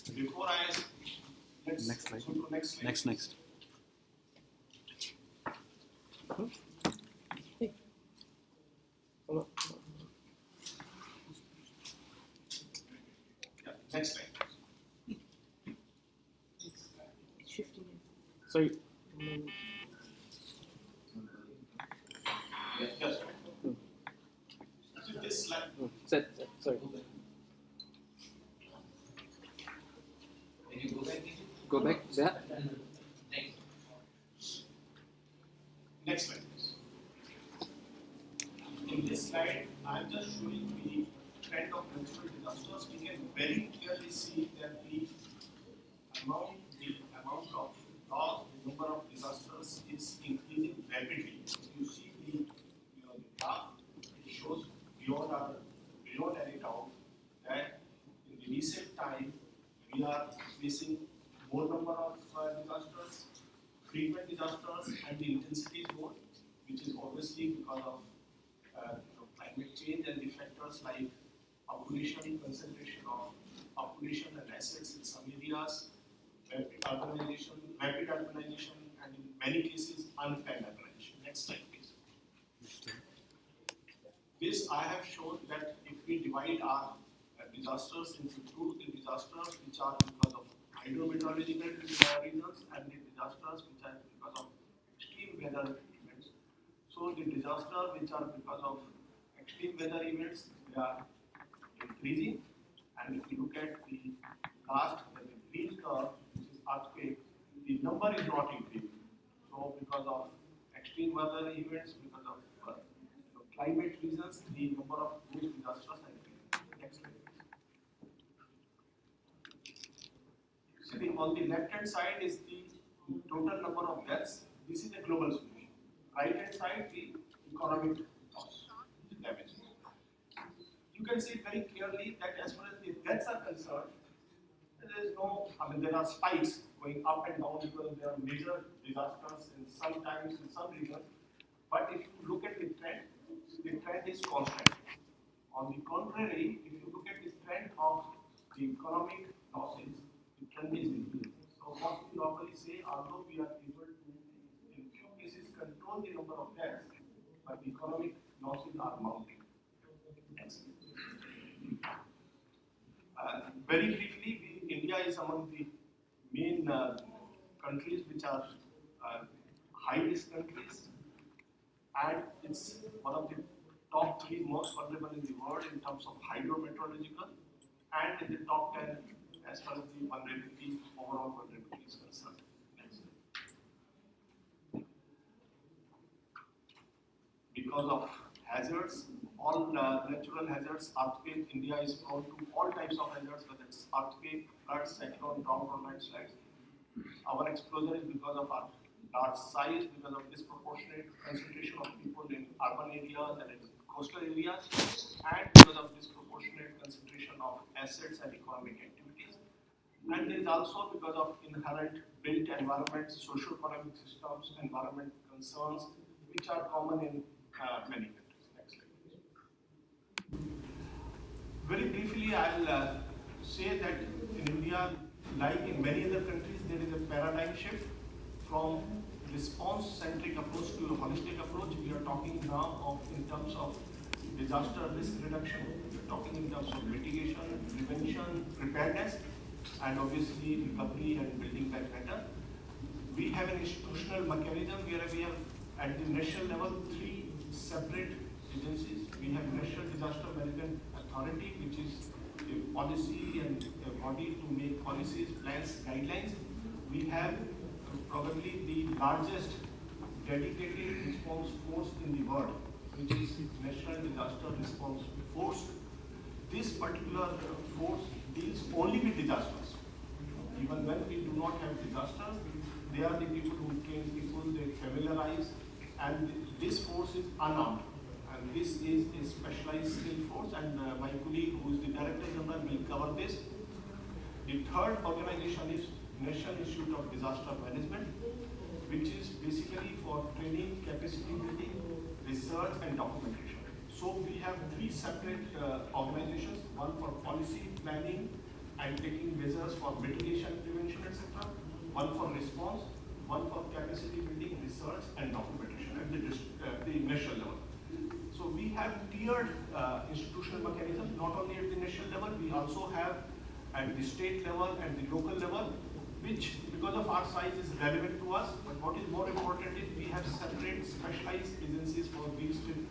Before I let's Next slide. go to next slide. Next. Hello. Yeah, next slide. Shifting. Sorry. Yes. So this slide. Set. Sorry. Can you go back? Go back there. Next slide, please. In this slide, I'm just showing the trend of natural disasters. We can very clearly see that the amount of loss, the number of disasters is increasing rapidly. You see the graph. It shows beyond any doubt that in the recent time we are facing more number of disasters, frequent disasters, and the intensity is more, which is obviously because of climate change and the factors like population, concentration of population and assets in some areas, rapid urbanization, and in many cases unplanned urbanization. Next slide, please. This I have shown that if we divide our disasters into two, the disasters which are because of hydrometeorological reasons and the disasters which are because of extreme weather events. So the disasters which are because of extreme weather events, they are increasing, and if you look at the last, the green curve, which is earthquake, the number is not increasing. So because of extreme weather events, because of climate reasons, the number of those disasters are increasing. Next slide. On the left hand side is the total number of deaths. This is a global solution. Right hand side, the economic loss, the damage. You can see very clearly that as far as the deaths are concerned, there is no, there are spikes going up and down because there are major disasters in sometimes in some regions. But if you look at the trend is constant. On the contrary, if you look at the trend of the economic losses, the trend is increasing. So what we normally say, although we are able to, in few cases, control the number of deaths, but the economic losses are mounting. Next. Very briefly, India is among the main countries which are high-risk countries, and it's one of the top 3 most vulnerable in the world in terms of hydrometeorological, and in the top 10 as far as the vulnerability, overall vulnerability is concerned. Because of hazards, all natural hazards, earthquake, India is prone to all types of hazards, whether it's earthquake, flood, cyclone, drought, or landslides. Our exposure is because of our large size, because of disproportionate concentration of people in urban areas and in coastal areas, and because of disproportionate concentration of assets and economic activities. And there is also because of inherent built environment, socio-economic systems, environment concerns, which are common in many countries. Next slide, please. Very briefly, I'll say that in India, like in many other countries, there is a paradigm shift from response-centric approach to a holistic approach. We are talking now of in terms of disaster risk reduction. We are talking in terms of mitigation, prevention, preparedness, and obviously recovery and building back better. We have an institutional mechanism where we have at the national level 3 separate agencies. We have National Disaster Management Authority, which is a policy and a body to make policies, plans, guidelines. We have probably the largest dedicated response force in the world, which is National Disaster Response Force. This particular force deals only with disasters. Even when we do not have disasters, they are the people who train people, they familiarize, and this force is unarmed. And this is a specialized skill force, and my colleague, who is the Director General, will cover this. The third organization is National Institute of Disaster Management, which is basically for training, capacity building, research, and documentation. So we have 3 separate organizations, one for policy, planning, and taking measures for mitigation, prevention, etc. One for response, one for capacity building, research, and documentation at the national level. So we have tiered institutional mechanism, not only at the national level, we also have at the state level and the local level, which because of our size is relevant to us, but what is more important is we have separate specialized agencies for these two.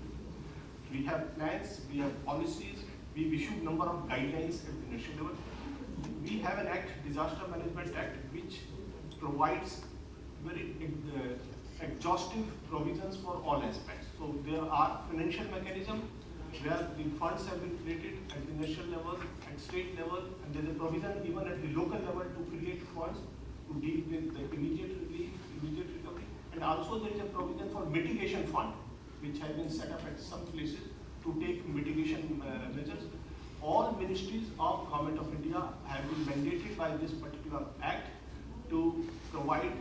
We have plans, we have policies, we've issued number of guidelines at the national level. We have an act, Disaster Management Act, which provides very exhaustive provisions for all aspects. So there are financial mechanisms where the funds have been created at the national level, at state level, and there is a provision even at the local level to create funds to deal with the immediate relief, immediate recovery. And also there is a provision for mitigation fund, which has been set up at some places to take mitigation measures. All ministries of Government of India have been mandated by this particular act to provide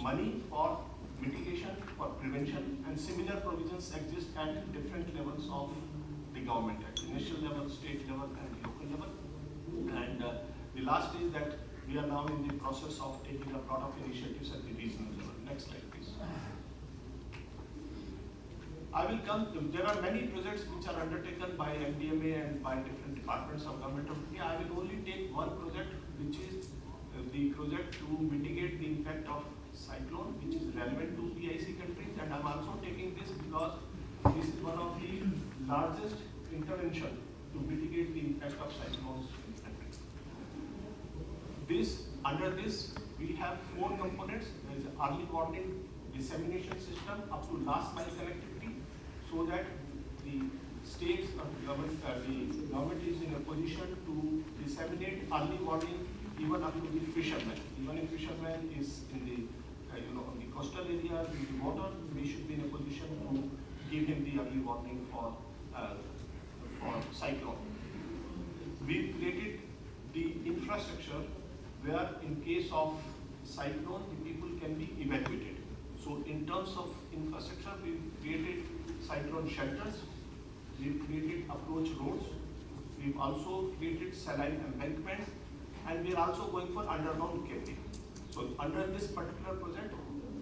money for mitigation, for prevention, and similar provisions exist at different levels of the government, at the national level, state level, and local level. And the last is that we are now in the process of taking a lot of initiatives at the regional level. Next slide, please. There are many projects which are undertaken by MDMA and by different departments of Government of India. I will only take one project, which is the project to mitigate the impact of cyclone, which is relevant to PIC countries. And I'm also taking this because this is one of the largest intervention to mitigate the impact of cyclones in the country. Under this, we have 4 components. There is an early warning dissemination system up to last mile connectivity, so that the states or the government is in a position to disseminate early warning even up to the fishermen. Even if fisherman is in the on the coastal areas, in the water, we should be in a position to give him the early warning for cyclone. We created the infrastructure where in case of cyclone, the people can be evacuated. So in terms of infrastructure, we've created cyclone shelters, we've created approach roads, we've also created saline embankments, and we're also going for underground cabling. So under this particular project,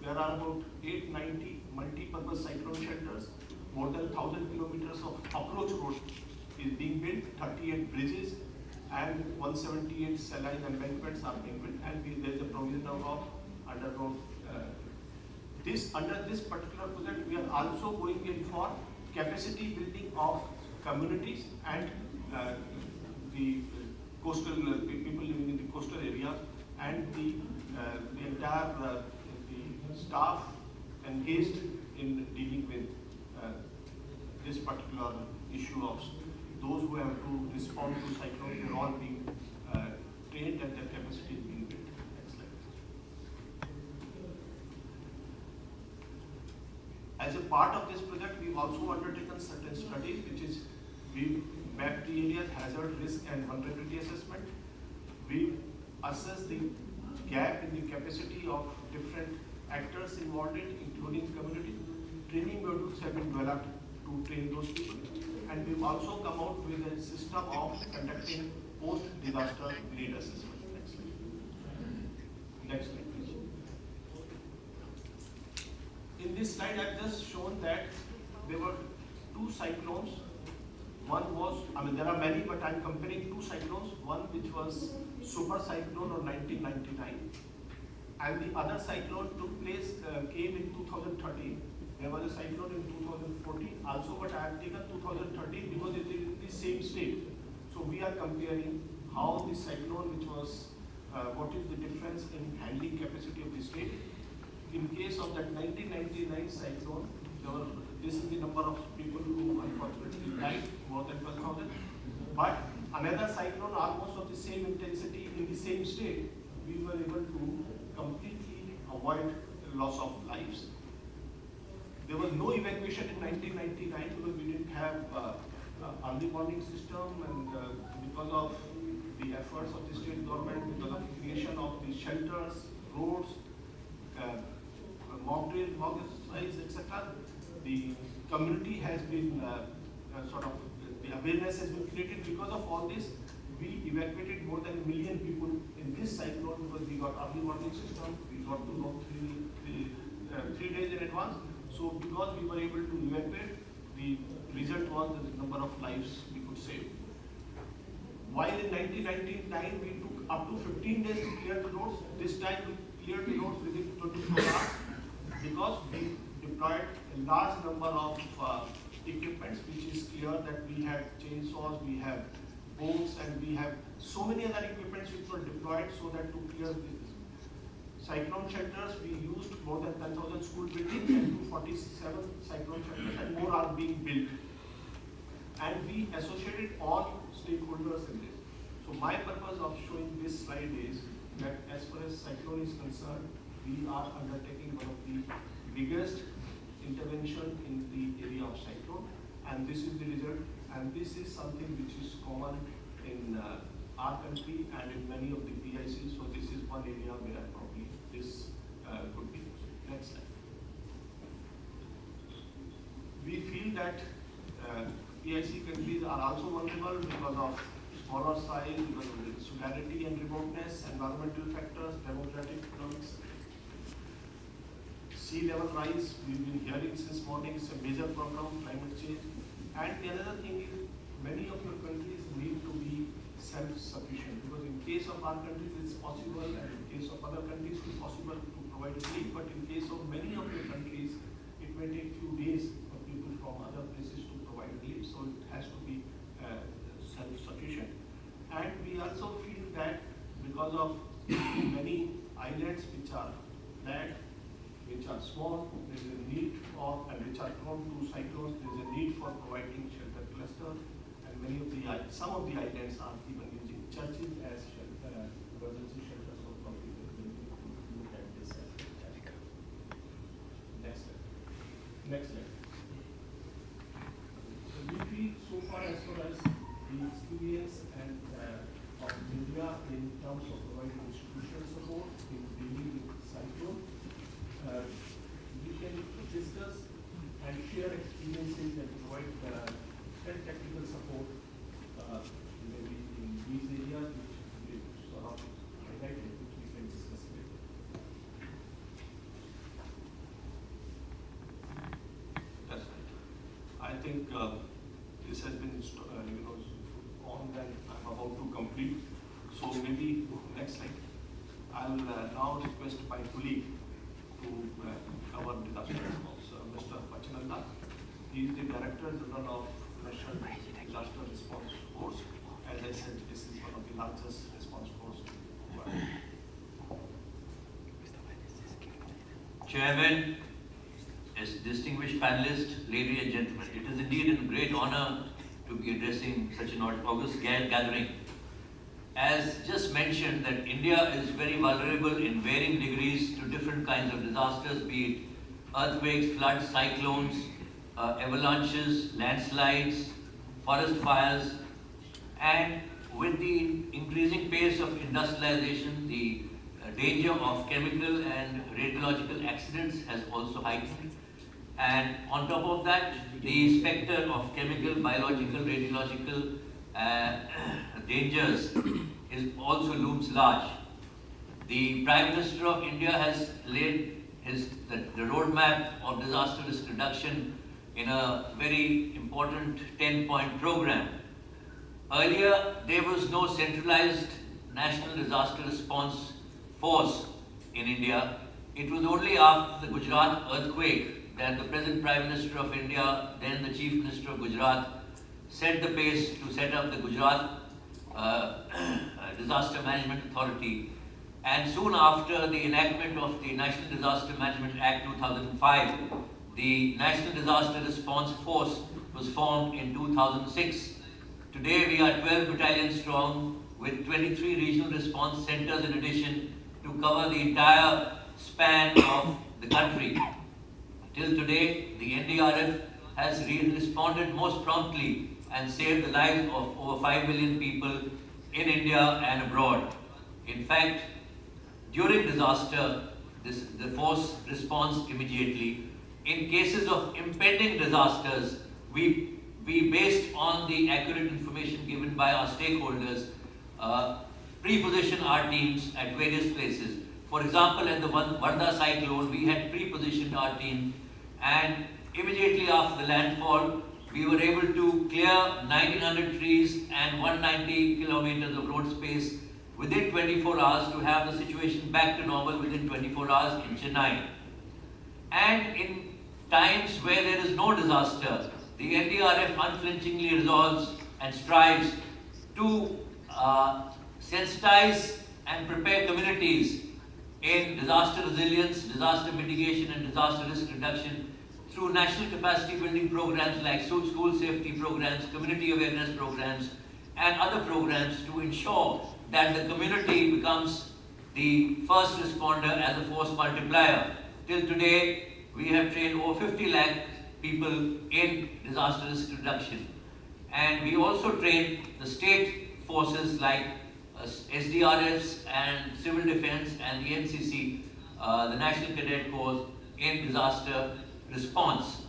there are about 890 multi-purpose cyclone shelters, more than 1,000 kilometers of approach road is being built, 38 bridges, and 178 saline embankments are being built, and there is a provision of underground. Under this particular project, we are also going in for capacity building of communities and the coastal people living in the coastal areas, and the entire the staff engaged in dealing with this particular issue of those who have to respond to cyclones. They are all being trained and their capacity is being built. Next slide. As a part of this project, we've also undertaken certain studies, which is we've mapped the areas, hazard, risk, and vulnerability assessment. We've assessed the gap in the capacity of different actors involved in, including community. Training modules have been developed to train those people. And we've also come out with a system of conducting post-disaster need assessment. Next slide. Next slide, please. In this slide, I've just shown that there were 2 cyclones. One was, there are many, but I'm comparing 2 cyclones. One which was super cyclone of 1999, and the other cyclone came in 2013. There was a cyclone in 2014 also, but I have taken 2013 because it is in the same state. So we are comparing how the cyclone, which was, what is the difference in handling capacity of the state. In case of that 1999 cyclone, this is the number of people who unfortunately died, more than 12,000. But another cyclone almost of the same intensity in the same state, we were able to completely avoid loss of lives. There was no evacuation in 1999 because we didn't have early warning system, and because of the efforts of the state government, because of creation of the shelters, roads, mock drill, mock exercise, etc. The community has been the awareness has been created. Because of all this, we evacuated more than 1 million people in this cyclone because we got early warning system, we got to know 3 days in advance. So because we were able to evacuate, the result was the number of lives we could save. While in 1999 we took up to 15 days to clear the roads, this time we cleared the roads within 24 hours because we deployed a large number of equipments, which is clear that we had chainsaws, we have boats, and we have so many other equipments which were deployed so that to clear these cyclone shelters. We used more than 10,000 school buildings and 247 cyclone shelters, and more are being built. And we associated all stakeholders in this. So my purpose of showing this slide is that as far as cyclone is concerned, we are undertaking one of the biggest intervention in the area of cyclone, and this is the result, and this is something which is common in our country and in many of the PICs. So this is one area where probably this could be used. Next slide. We feel that PIC countries are also vulnerable because of smaller size, because of insularity and remoteness, environmental factors, demographic economics. Sea level rise, we've been hearing since morning, is a major problem, climate change. And the another thing is, many of your countries need to be self-sufficient, because in case of our countries it's possible, and in case of other countries it's possible to provide relief, but in case of many of your countries, it may take few days for people from other places to provide relief, so it has to be self-sufficient. And we also feel that because of many islands which are flat, which are small, there is a need for, and which are prone to cyclones, there is a need for providing shelter cluster, and some of the islands are even using churches as shelter, emergency shelters, so probably we will look at this as well. Next slide. Next slide. So we feel so far as the experience and of India in terms of providing institutional support in dealing with cyclone. We can discuss and share experiences and provide technical support maybe in these areas which we sort of highlighted, which we can discuss later. That's right. I think this has been on that I'm about to complete. So maybe next slide. I'll now request my colleague to cover disaster response. Mr. Pachananda, he is the Director General of National Disaster Response Force. As I said, this is one of the largest response force in the world. Chairman, distinguished panelists, ladies and gentlemen, it is indeed a great honor to be addressing such an august gathering. As just mentioned, that India is very vulnerable in varying degrees to different kinds of disasters, be it earthquakes, floods, cyclones, avalanches, landslides, forest fires, and with the increasing pace of industrialization, the danger of chemical and radiological accidents has also heightened. And on top of that, the specter of chemical, biological, radiological dangers is also looms large. The Prime Minister of India has laid the roadmap of disaster risk reduction in a very important 10-point program. Earlier, there was no centralized national disaster response force in India. It was only after the Gujarat earthquake that the present Prime Minister of India, then the Chief Minister of Gujarat, set the pace to set up the Gujarat Disaster Management Authority. And soon after the enactment of the National Disaster Management Act 2005, the National Disaster Response Force was formed in 2006. Today we are 12 battalions strong with 23 regional response centers in addition to cover the entire span of the country. Till today, the NDRF has responded most promptly and saved the lives of over 5 million people in India and abroad. In fact, during disaster, the force responds immediately. In cases of impending disasters, we based on the accurate information given by our stakeholders, pre-position our teams at various places. For example, at the Varda cyclone, we had pre-positioned our team, and immediately after the landfall, we were able to clear 1900 trees and 190 kilometers of road space within 24 hours to have the situation back to normal within 24 hours in Chennai. And in times where there is no disaster, the NDRF unflinchingly resolves and strives to sensitize and prepare communities in disaster resilience, disaster mitigation and disaster risk reduction through national capacity building programs like school safety programs, community awareness programs and other programs to ensure that the community becomes the first responder as a force multiplier. Till today, we have trained over 50 lakh people in disaster risk reduction. And we also train the state forces like SDRFs and Civil Defense and the NCC, the National Cadet Corps, in disaster response.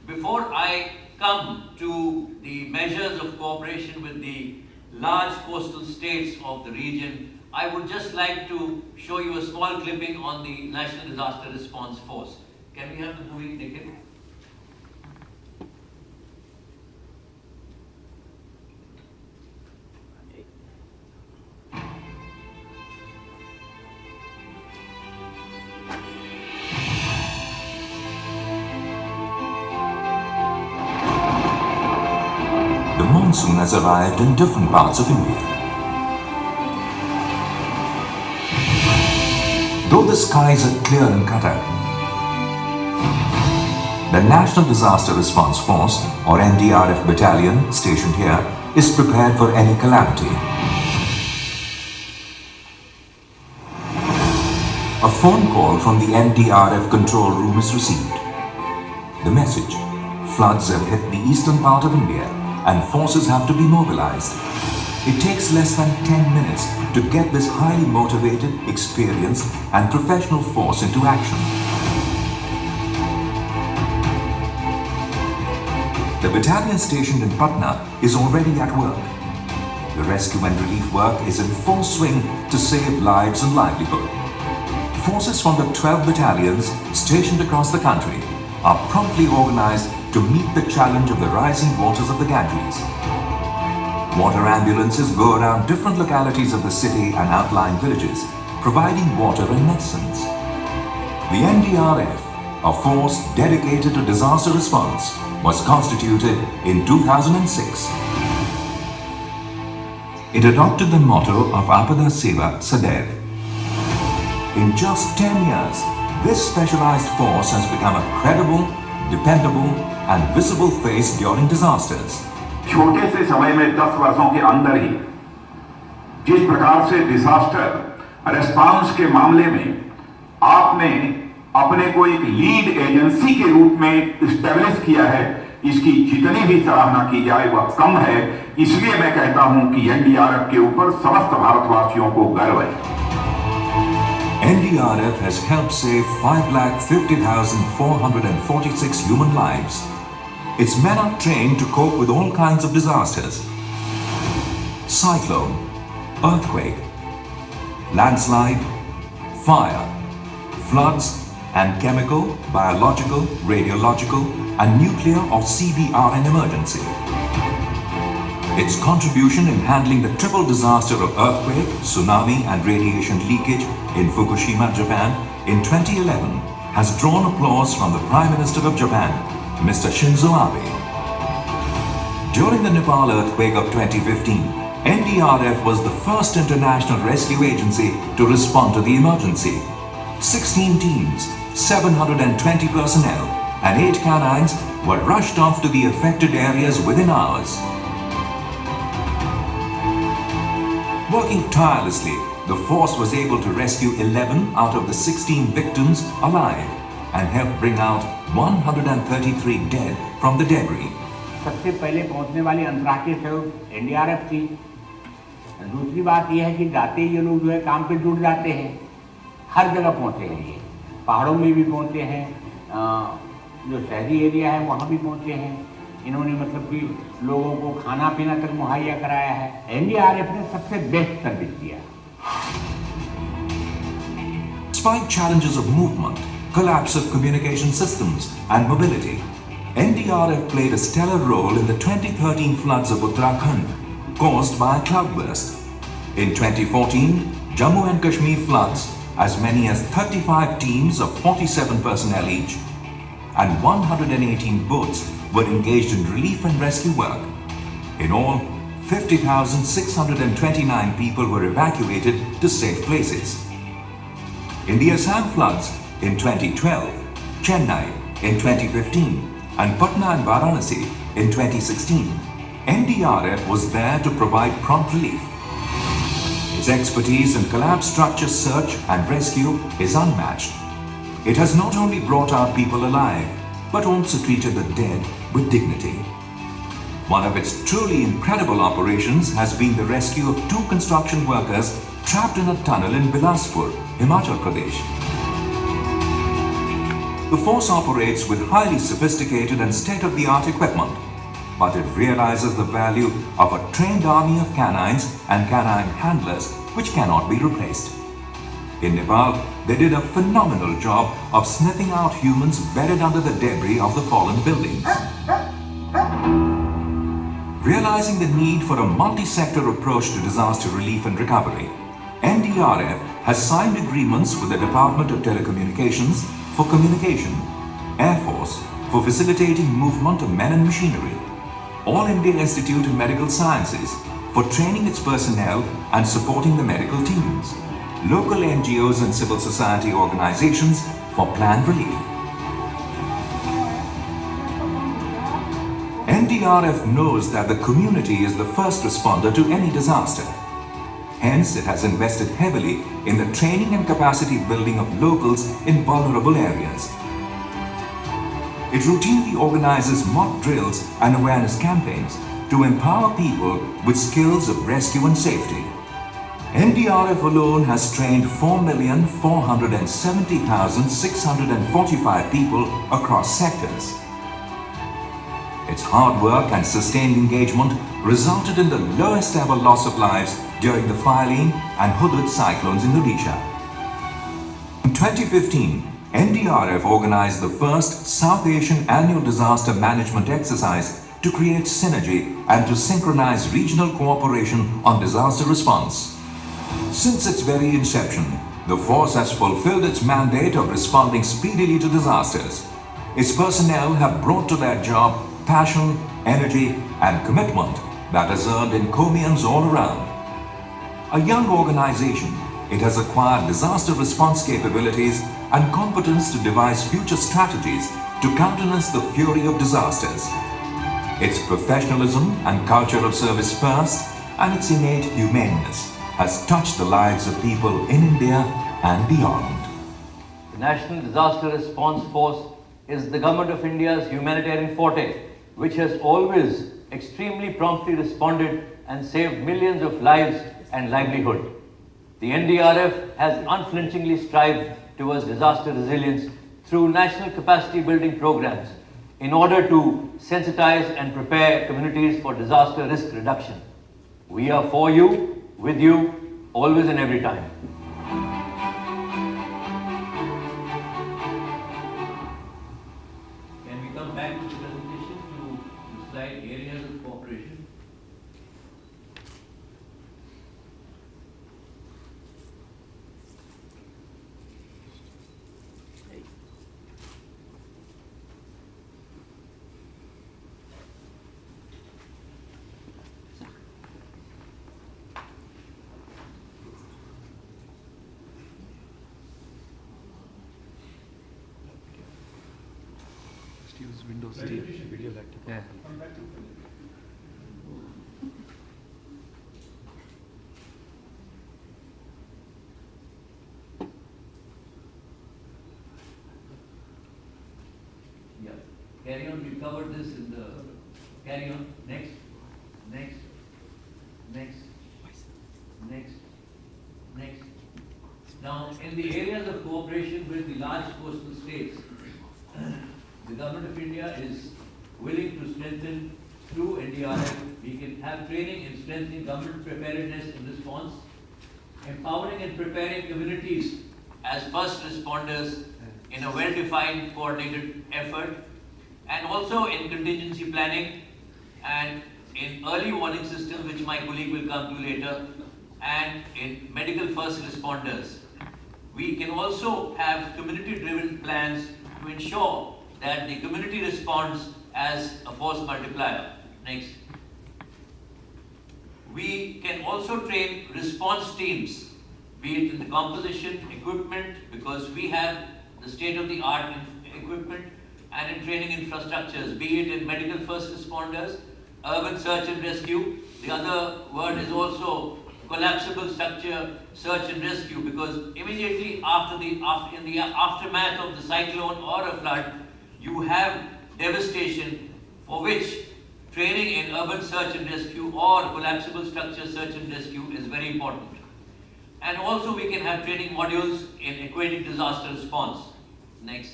Before I come to the measures of cooperation with the large coastal states of the region, I would just like to show you a small clipping on the National Disaster Response Force. Can we have the movie taken? The monsoon has arrived in different parts of India. Though the skies are clear in Cuttack, the National Disaster Response Force, or NDRF battalion stationed here, is prepared for any calamity. A phone call from the NDRF control room is received. The message: floods have hit the eastern part of India and forces have to be mobilized. It takes less than 10 minutes to get this highly motivated, experienced and professional force into action. The battalion stationed in Patna is already at work. The rescue and relief work is in full swing to save lives and livelihood. Forces from the 12 battalions stationed across the country are promptly organized to meet the challenge of the rising waters of the Ganges. Water ambulances go around different localities of the city and outlying villages, providing water and medicines. The NDRF, a force dedicated to disaster response, was constituted in 2006. It adopted the motto of Apada Seva Sadaiv. In just 10 years, this specialized force has become a credible, dependable and visible face during disasters. छोटे से समय में 10 वर्षों के अंदर ही जिस प्रकार से डिजास्टर रेस्पॉन्स के मामले में आपने अपने को एक लीड एजेंसी के रूप में इस्टेब्लिश किया है, इसकी जितनी भी सराहना की जाए वह कम है। इसलिए मैं कहता हूं कि एनडीआरएफ के ऊपर समस्त भारतवासियों को गर्व है। NDRF has helped save 5,50,446 human lives. Its men are trained to cope with all kinds of disasters: cyclone, earthquake, landslide, fire, floods, and chemical, biological, radiological, and nuclear or CBRN emergency. Its contribution in handling the triple disaster of earthquake, tsunami, and radiation leakage in Fukushima, Japan in 2011 has drawn applause from the Prime Minister of Japan, Mr. Shinzo Abe. During the Nepal earthquake of 2015, NDRF was the first international rescue agency to respond to the emergency. 16 teams, 720 personnel, and 8 canines were rushed off to the affected areas within hours. Working tirelessly, the force was able to rescue 11 out of the 16 victims alive and help bring out 133 dead from the debris. सबसे पहले पहुंचने वाली अंतर्राष्ट्रीय सहयोग NDRF थी। दूसरी बात यह है कि जाते ही ये लोग जो है काम पे जुट जाते हैं, हर जगह पहुंचे हैं। ये पहाड़ों में भी पहुंचे हैं, जो शहरी एरिया है वहाँ भी पहुंचे हैं, इन्होंने मतलब कि लोगों को खाना पीना तक मुहैया कराया है। एनडीआरएफ ने सबसे बेस्ट सर्विस दिया। Despite challenges of movement, collapse of communication systems and mobility, NDRF played a stellar role in the 2013 floods of Uttarakhand caused by a cloudburst. In 2014, Jammu and Kashmir floods, as many as 35 teams of 47 personnel each and 118 boats were engaged in relief and rescue work. In all, 50,629 people were evacuated to safe places. In the Assam floods in 2012, Chennai in 2015, and Patna and Varanasi in 2016, NDRF was there to provide prompt relief. Its expertise in collapsed structure search and rescue is unmatched. It has not only brought out people alive, but also treated the dead with dignity. One of its truly incredible operations has been the rescue of 2 construction workers trapped in a tunnel in Bilaspur, Himachal Pradesh. The force operates with highly sophisticated and state-of-the-art equipment, but it realizes the value of a trained army of canines and canine handlers which cannot be replaced. In Nepal, they did a phenomenal job of sniffing out humans buried under the debris of the fallen buildings. Realizing the need for a multi-sector approach to disaster relief and recovery, NDRF has signed agreements with the Department of Telecommunications for communication, Air Force for facilitating movement of men and machinery, All India Institute of Medical Sciences for training its personnel and supporting the medical teams, local NGOs and civil society organizations for planned relief. NDRF knows that the community is the first responder to any disaster. Hence, it has invested heavily in the training and capacity building of locals in vulnerable areas. It routinely organizes mock drills and awareness campaigns to empower people with skills of rescue and safety. NDRF alone has trained 4,470,645 people across sectors. Its hard work and sustained engagement resulted in the lowest ever loss of lives during the Phylline and Hudud cyclones in Indonesia. In 2015, NDRF organized the first South Asian Annual Disaster Management Exercise to create synergy and to synchronize regional cooperation on disaster response. Since its very inception, the force has fulfilled its mandate of responding speedily to disasters. Its personnel have brought to their job passion, energy, and commitment that has earned encomiums all around. A young organization, it has acquired disaster response capabilities and competence to devise future strategies to countenance the fury of disasters. Its professionalism and culture of service first and its innate humaneness has touched the lives of people in India and beyond. The National Disaster Response Force is the Government of India's humanitarian forte, which has always extremely promptly responded and saved millions of lives and livelihood. The NDRF has unflinchingly strived towards disaster resilience through national capacity building programs in order to sensitize and prepare communities for disaster risk reduction. We are for you, with you, always and every time. Can we come back to the presentation to slide areas of cooperation? Use Windows 10 video laptop. Yeah. Yeah. Carry on. We covered this in the. Carry on. Next. Next. Next. Next. Next. Now, in the areas of cooperation with the large coastal states, the Government of India is willing to strengthen through NDRF. We can have training in strengthening government preparedness and response, empowering and preparing communities as first responders in a well-defined coordinated effort, and also in contingency planning and in early warning system, which my colleague will come to later, and in medical first responders. We can also have community-driven plans to ensure that the community responds as a force multiplier. Next. We can also train response teams, be it in the composition, equipment, because we have the state-of-the-art equipment, and in training infrastructures, be it in medical first responders, urban search and rescue. The other word is also collapsible structure search and rescue, because immediately in the aftermath of the cyclone or a flood, you have devastation, for which training in urban search and rescue or collapsible structure search and rescue is very important. And also we can have training modules in aquatic disaster response. Next.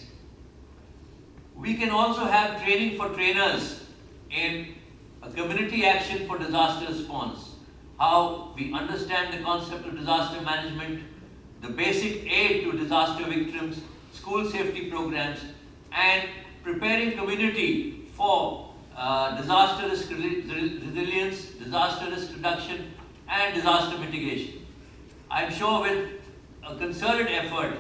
We can also have training for trainers in a community action for disaster response. How we understand the concept of disaster management, the basic aid to disaster victims, school safety programs, and preparing community for disaster risk resilience, disaster risk reduction, and disaster mitigation. I'm sure with a concerted effort,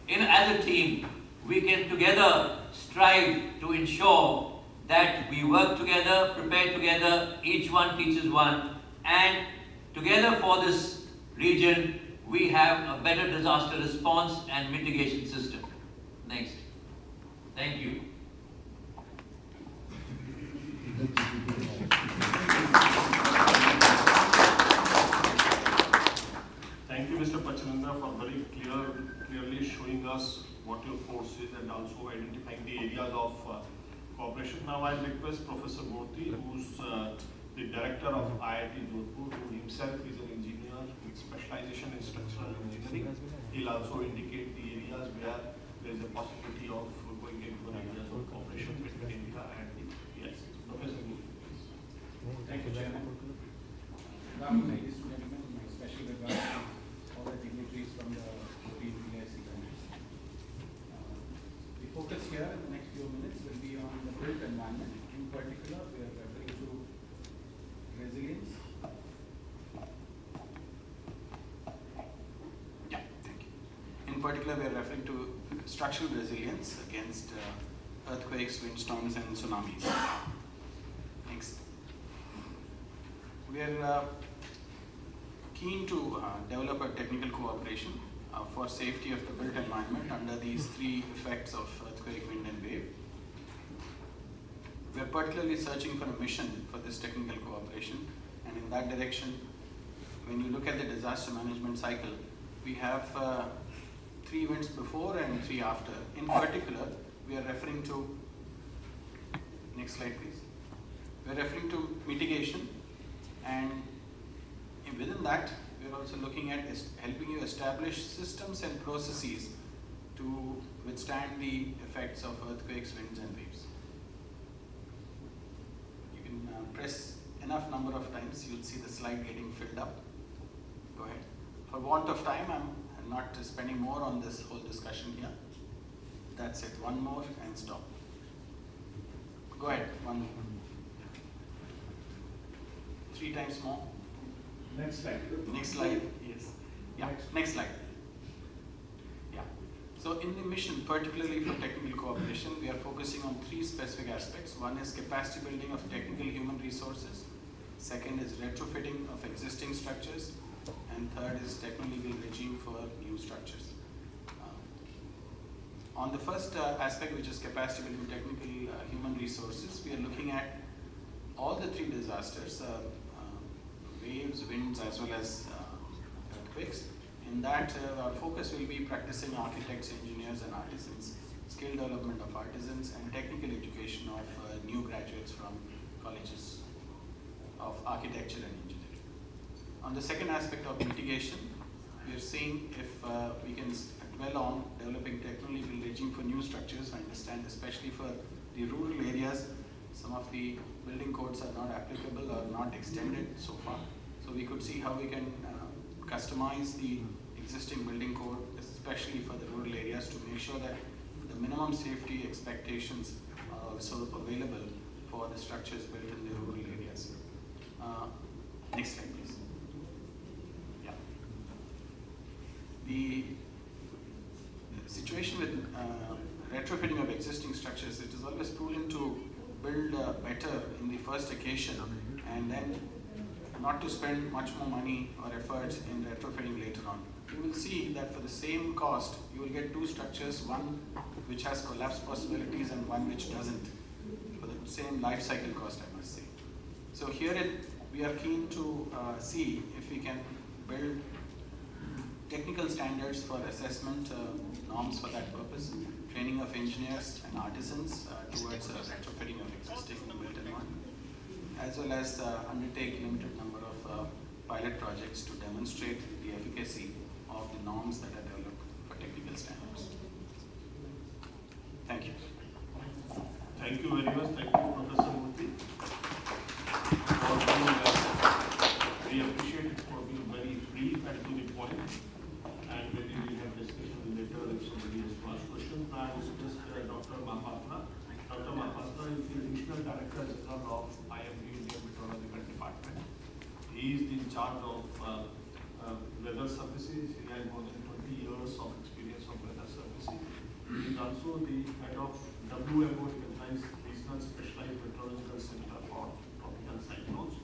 as a team, we can together strive to ensure that we work together, prepare together, each one teaches one, and together for this region, we have a better disaster response and mitigation system. Next. Thank you. Thank you, Mr. Pachananda, for very clearly showing us what your force is and also identifying the areas of cooperation. Now I request Professor Murthy, who's the director of IIT Jodhpur, who himself is an engineer with specialization in structural engineering. He'll also indicate the areas where there is a possibility of going into areas of cooperation between India and the yes. Professor Murthy. Thank you, Chairman. Ladies and gentlemen, my special regards to all the dignitaries from the 14 PIC countries. The focus here in the next few minutes will be on the built environment. In particular, we are referring to resilience. Yeah, thank you. In particular, we are referring to structural resilience against earthquakes, windstorms, and tsunamis. Next. We are keen to develop a technical cooperation for safety of the built environment under these three effects of earthquake, wind, and wave. We are particularly searching for a mission for this technical cooperation, and in that direction, when you look at the disaster management cycle, we have 3 events before and 3 after. In particular, we are referring to, next slide please, we are referring to mitigation, and within that, we are also looking at helping you establish systems and processes to withstand the effects of earthquakes, winds, and waves. You can press enough number of times, you will see the slide getting filled up. Go ahead. For want of time, I'm not spending more on this whole discussion here. That's it. One more and stop. Go ahead. One more. 3 times more. Next slide. Next slide. Yes. Yeah. Next slide. Yeah. So in the mission, particularly for technical cooperation, we are focusing on 3 specific aspects. One is capacity building of technical human resources. Second is retrofitting of existing structures. And third is techno-legal regime for new structures. On the first aspect, which is capacity building technical human resources, we are looking at all the 3 disasters, waves, winds, as well as earthquakes. In that, our focus will be practicing architects, engineers, and artisans, skill development of artisans, and technical education of new graduates from colleges of architecture and engineering. On the second aspect of mitigation, we are seeing if we can dwell on developing techno-legal regime for new structures. I understand, especially for the rural areas, some of the building codes are not applicable or not extended so far. So we could see how we can customize the existing building code, especially for the rural areas, to make sure that the minimum safety expectations are also available for the structures built in the rural areas. Next slide, please. Yeah. The situation with retrofitting of existing structures, it is always prudent to build better in the first occasion and then not to spend much more money or efforts in retrofitting later on. You will see that for the same cost, you will get two structures, one which has collapse possibilities and one which doesn't, for the same life cycle cost, I must say. So here we are keen to see if we can build technical standards for assessment, norms for that purpose, training of engineers and artisans towards retrofitting of existing built-in one, as well as undertake limited number of pilot projects to demonstrate the efficacy of the norms that are developed for technical standards. Thank you. Thank you very much. Thank you, Professor Murthy. We appreciate it for being very brief and to the point. And maybe we have discussion later if somebody has to ask questions. Now I will request Dr. Mahapatra. Dr. Mahapatra is the Regional Director General of IMD Indian Meteorological Department. He is in charge of weather services. He has more than 20 years of experience of weather services. He is also the head of WMO, Regional Specialized Meteorological Center for Tropical Cyclones.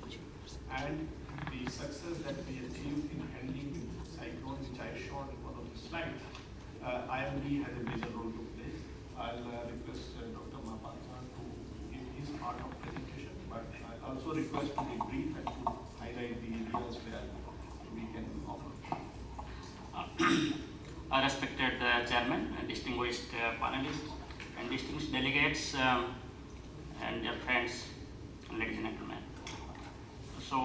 And the success that we achieved in handling with cyclone, which I showed in one of the slides, IMD has a major role to play. I'll request Dr. Mahapatra to give his part of presentation, but I also request to be brief and to highlight the areas where we can offer. Respected Chairman, distinguished panelists, and distinguished delegates, and dear friends, ladies and gentlemen. So,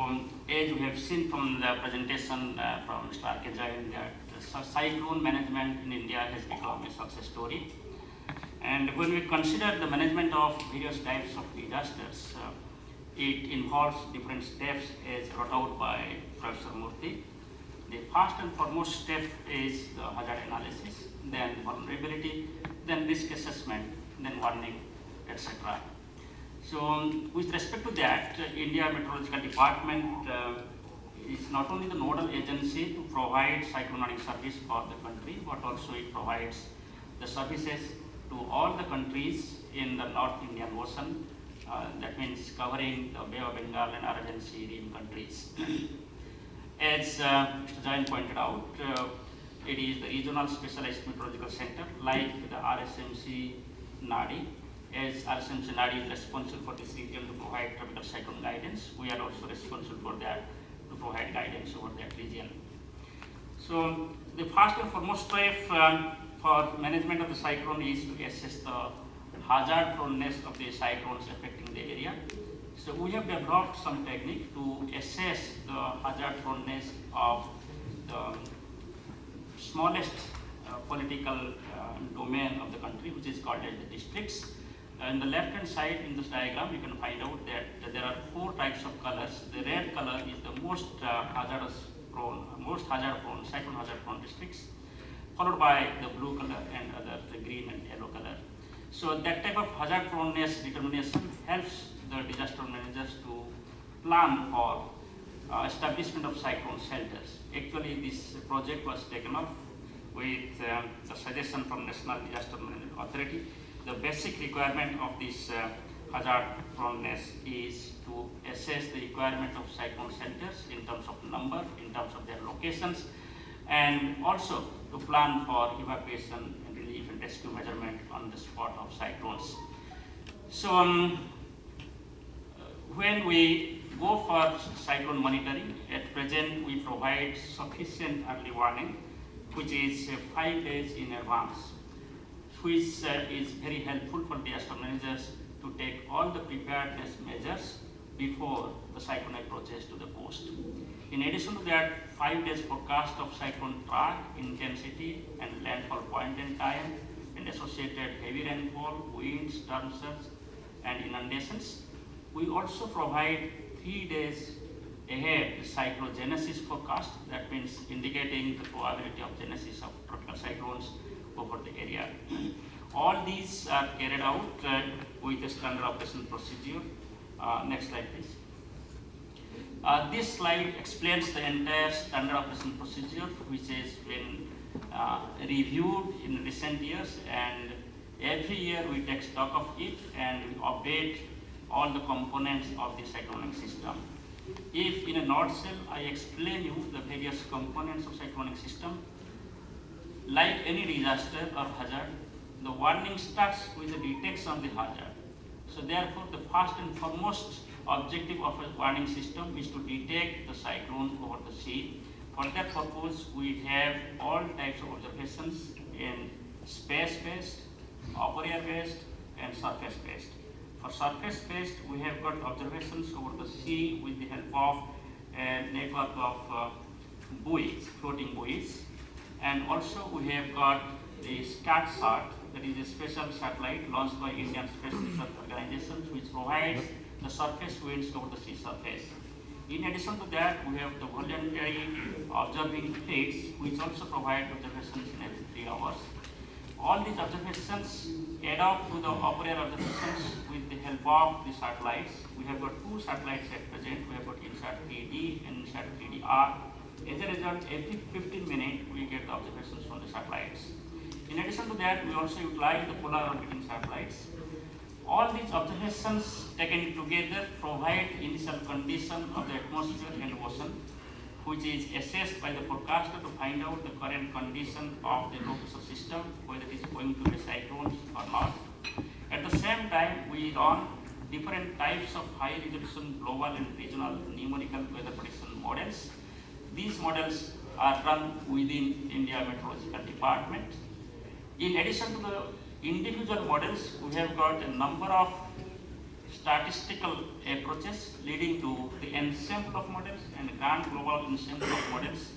as we have seen from the presentation from Mr. R.K. Jain, that cyclone management in India has become a success story. And when we consider the management of various types of disasters, it involves different steps as brought out by Professor Murthy. The first and foremost step is the hazard analysis, then vulnerability, then risk assessment, then warning, etc. So, with respect to that, India Meteorological Department is not only the nodal agency to provide cyclone warning service for the country, but also it provides the services to all the countries in the North Indian Ocean. That means covering the Bay of Bengal and Arabian Sea rim countries. As Mr. Jain pointed out, it is the Regional Specialized Meteorological Center like the RSMC NADI. As RSMC NADI is responsible for this region to provide tropical cyclone guidance, we are also responsible for that to provide guidance over that region. So the first and foremost step for management of the cyclone is to assess the hazard proneness of the cyclones affecting the area. So we have developed some technique to assess the hazard proneness of the smallest political domain of the country, which is called as the districts. In the left hand side in this diagram, you can find out that there are 4 types of colors. The red color is the most hazard prone, cyclone hazard prone districts, followed by the blue color and other, the green and yellow color. So that type of hazard proneness determination helps the disaster managers to plan for establishment of cyclone shelters. Actually, this project was taken up with the suggestion from National Disaster Management Authority. The basic requirement of this hazard proneness is to assess the requirement of cyclone shelters in terms of number, in terms of their locations, and also to plan for evacuation and relief and rescue measurement on the spot of cyclones. So when we go for cyclone monitoring, at present we provide sufficient early warning, which is 5 days in advance, which is very helpful for disaster managers to take all the preparedness measures before the cyclone approaches to the coast. In addition to that, 5 days forecast of cyclone track, intensity and landfall point and time, and associated heavy rainfall, winds, storm surge, and inundations. We also provide 3 days ahead the cyclogenesis forecast, that means indicating the probability of genesis of tropical cyclones over the area. All these are carried out with a standard operation procedure. Next slide, please. This slide explains the entire standard operation procedure, which has been reviewed in recent years, and every year we take stock of it and we update all the components of the cyclonic system. If in a nutshell I explain you the various components of cyclonic system, like any disaster or hazard, the warning starts with the detection of the hazard. So therefore, the first and foremost objective of a warning system is to detect the cyclone over the sea. For that purpose, we have all types of observations in space-based, upper air-based, and surface-based. For surface-based, we have got observations over the sea with the help of a network of buoys, floating buoys. And also we have got the SCAT-SAT, that is a special satellite launched by Indian Space Research Organization, which provides the surface winds over the sea surface. In addition to that, we have the voluntary observing fleets, which also provide observations in every 3 hours. All these observations add up to the upper air observations with the help of the satellites. We have got 2 satellites at present. We have got INSAT 3D and INSAT 3DR. As a result, every 15 minutes we get the observations from the satellites. In addition to that, we also utilize the polar orbiting satellites. All these observations taken together provide initial condition of the atmosphere and ocean, which is assessed by the forecaster to find out the current condition of the low pressure system, whether it is going to be cyclones or not. At the same time, we run different types of high resolution global and regional numerical weather prediction models. These models are run within India Meteorological Department. In addition to the individual models, we have got a number of statistical approaches leading to the ensemble of models and grand global ensemble of models.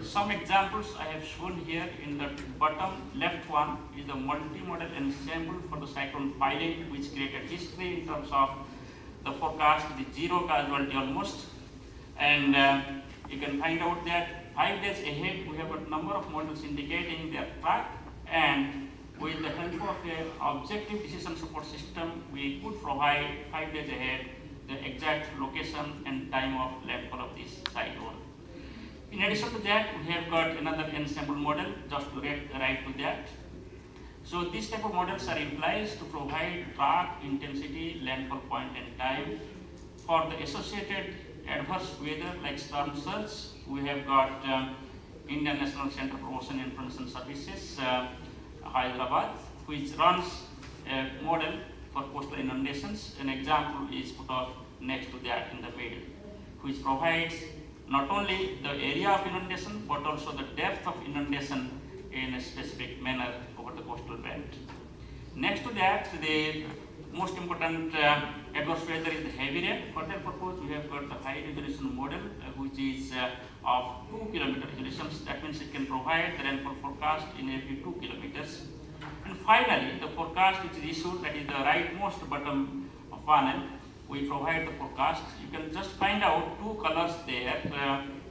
Some examples I have shown here. In the bottom left one is the multi-model ensemble for the cyclone filing, which created history in terms of the forecast with 0 casualty almost. And you can find out that 5 days ahead we have a number of models indicating their track, and with the help of an objective decision support system, we could provide 5 days ahead the exact location and time of landfall of this cyclone. In addition to that, we have got another ensemble model just to right to that. So these type of models are utilized to provide track, intensity, landfall point and time. For the associated adverse weather like storm surge, we have got Indian National Center for Ocean Information Services, Hyderabad, which runs a model for coastal inundations. An example is put off next to that in the middle, which provides not only the area of inundation but also the depth of inundation in a specific manner over the coastal belt. Next to that, the most important adverse weather is the heavy rain. For that purpose, we have got the high resolution model, which is of 2 kilometer resolutions. That means it can provide the rainfall forecast in every 2 kilometers. And finally, the forecast which is issued, that is the rightmost bottom panel, we provide the forecast. You can just find out 2 colors there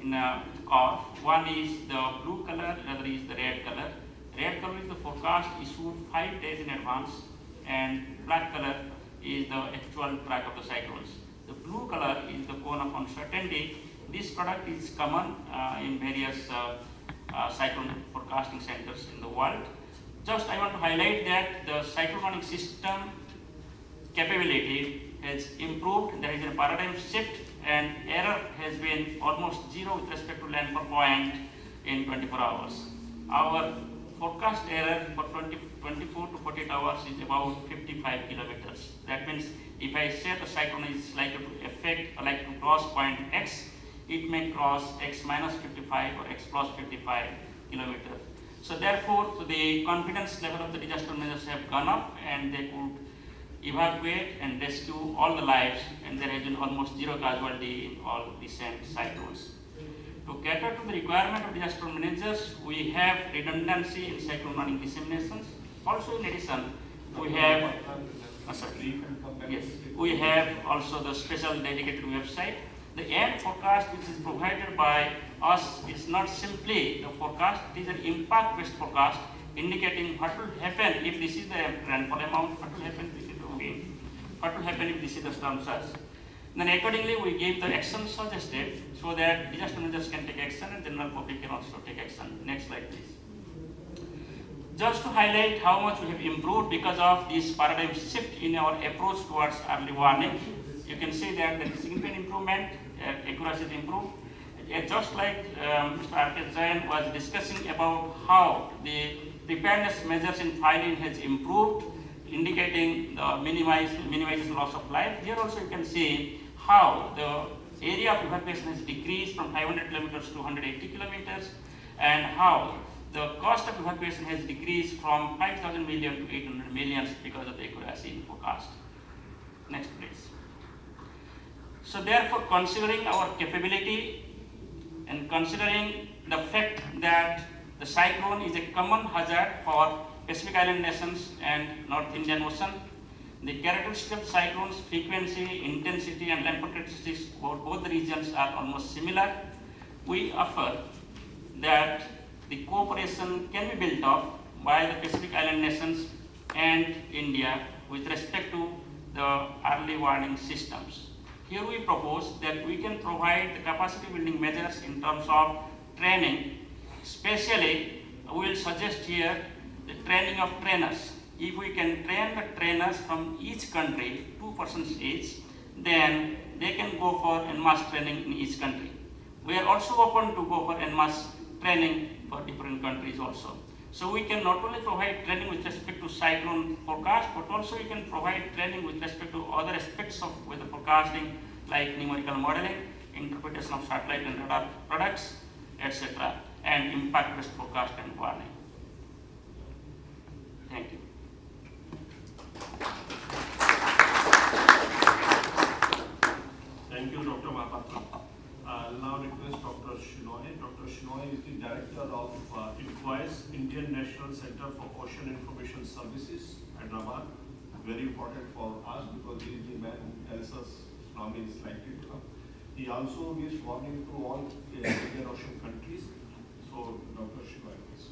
in a curve. One is the blue color, another is the red color. Red color is the forecast issued 5 days in advance, and black color is the actual track of the cyclones. The blue color is the cone of uncertainty. This product is common in various cyclone forecasting centers in the world. Just I want to highlight that the cyclonic system capability has improved. There is a paradigm shift, and error has been almost 0 with respect to landfall point in 24 hours. Our forecast error for 24 to 48 hours is about 55 kilometers. That means if I say the cyclone is likely to cross point X, it may cross X minus 55 or X plus 55 kilometers. So therefore, the confidence level of the disaster managers have gone up, and they could evacuate and rescue all the lives, and there has been almost 0 casualty in all recent cyclones. To cater to the requirement of disaster managers, we have redundancy in cyclone warning disseminations. Also, in addition, we have Sorry. Yes, we have also the special dedicated website. The end forecast which is provided by us is not simply the forecast, it is an impact-based forecast indicating what will happen if this is the rainfall amount, what will happen if this is the wind, what will happen if this is the storm surge. Then accordingly we give the action suggested so that disaster managers can take action and general public can also take action. Next slide please. Just to highlight how much we have improved because of this paradigm shift in our approach towards early warning, you can see that there is significant improvement, accuracy is improved. Just like Mr. R.K. Jain was discussing about how the preparedness measures in filing has improved, indicating the minimization loss of life. Here also you can see how the area of evacuation has decreased from 500 kilometers to 180 kilometers, and how the cost of evacuation has decreased from 5,000 million to 800 million because of the accuracy in forecast. Next please. So therefore, considering our capability and considering the fact that the cyclone is a common hazard for Pacific Island nations and North Indian Ocean, the characteristics of cyclones, frequency, intensity and landfall characteristics for both the regions are almost similar. We offer that the cooperation can be built up by the Pacific Island nations and India with respect to the early warning systems. Here we propose that we can provide the capacity building measures in terms of training. Especially, we will suggest here the training of trainers. If we can train the trainers from each country, 2 persons each, then they can go for en masse training in each country. We are also open to go for en masse training for different countries also. So we can not only provide training with respect to cyclone forecast, but also we can provide training with respect to other aspects of weather forecasting like numerical modeling, interpretation of satellite and radar products, etc., and impact-based forecast and warning. Thank you. Thank you, Dr. Mahapatra. I'll now request Dr. Shinoy. Dr. Shinoy is the Director of INCOIS, Indian National Center for Ocean Information Services, Hyderabad. Very important for us because he is the man who tells us tsunami is likely to come. He also gives warning to all Indian Ocean countries. So, Dr. Shinoy, please.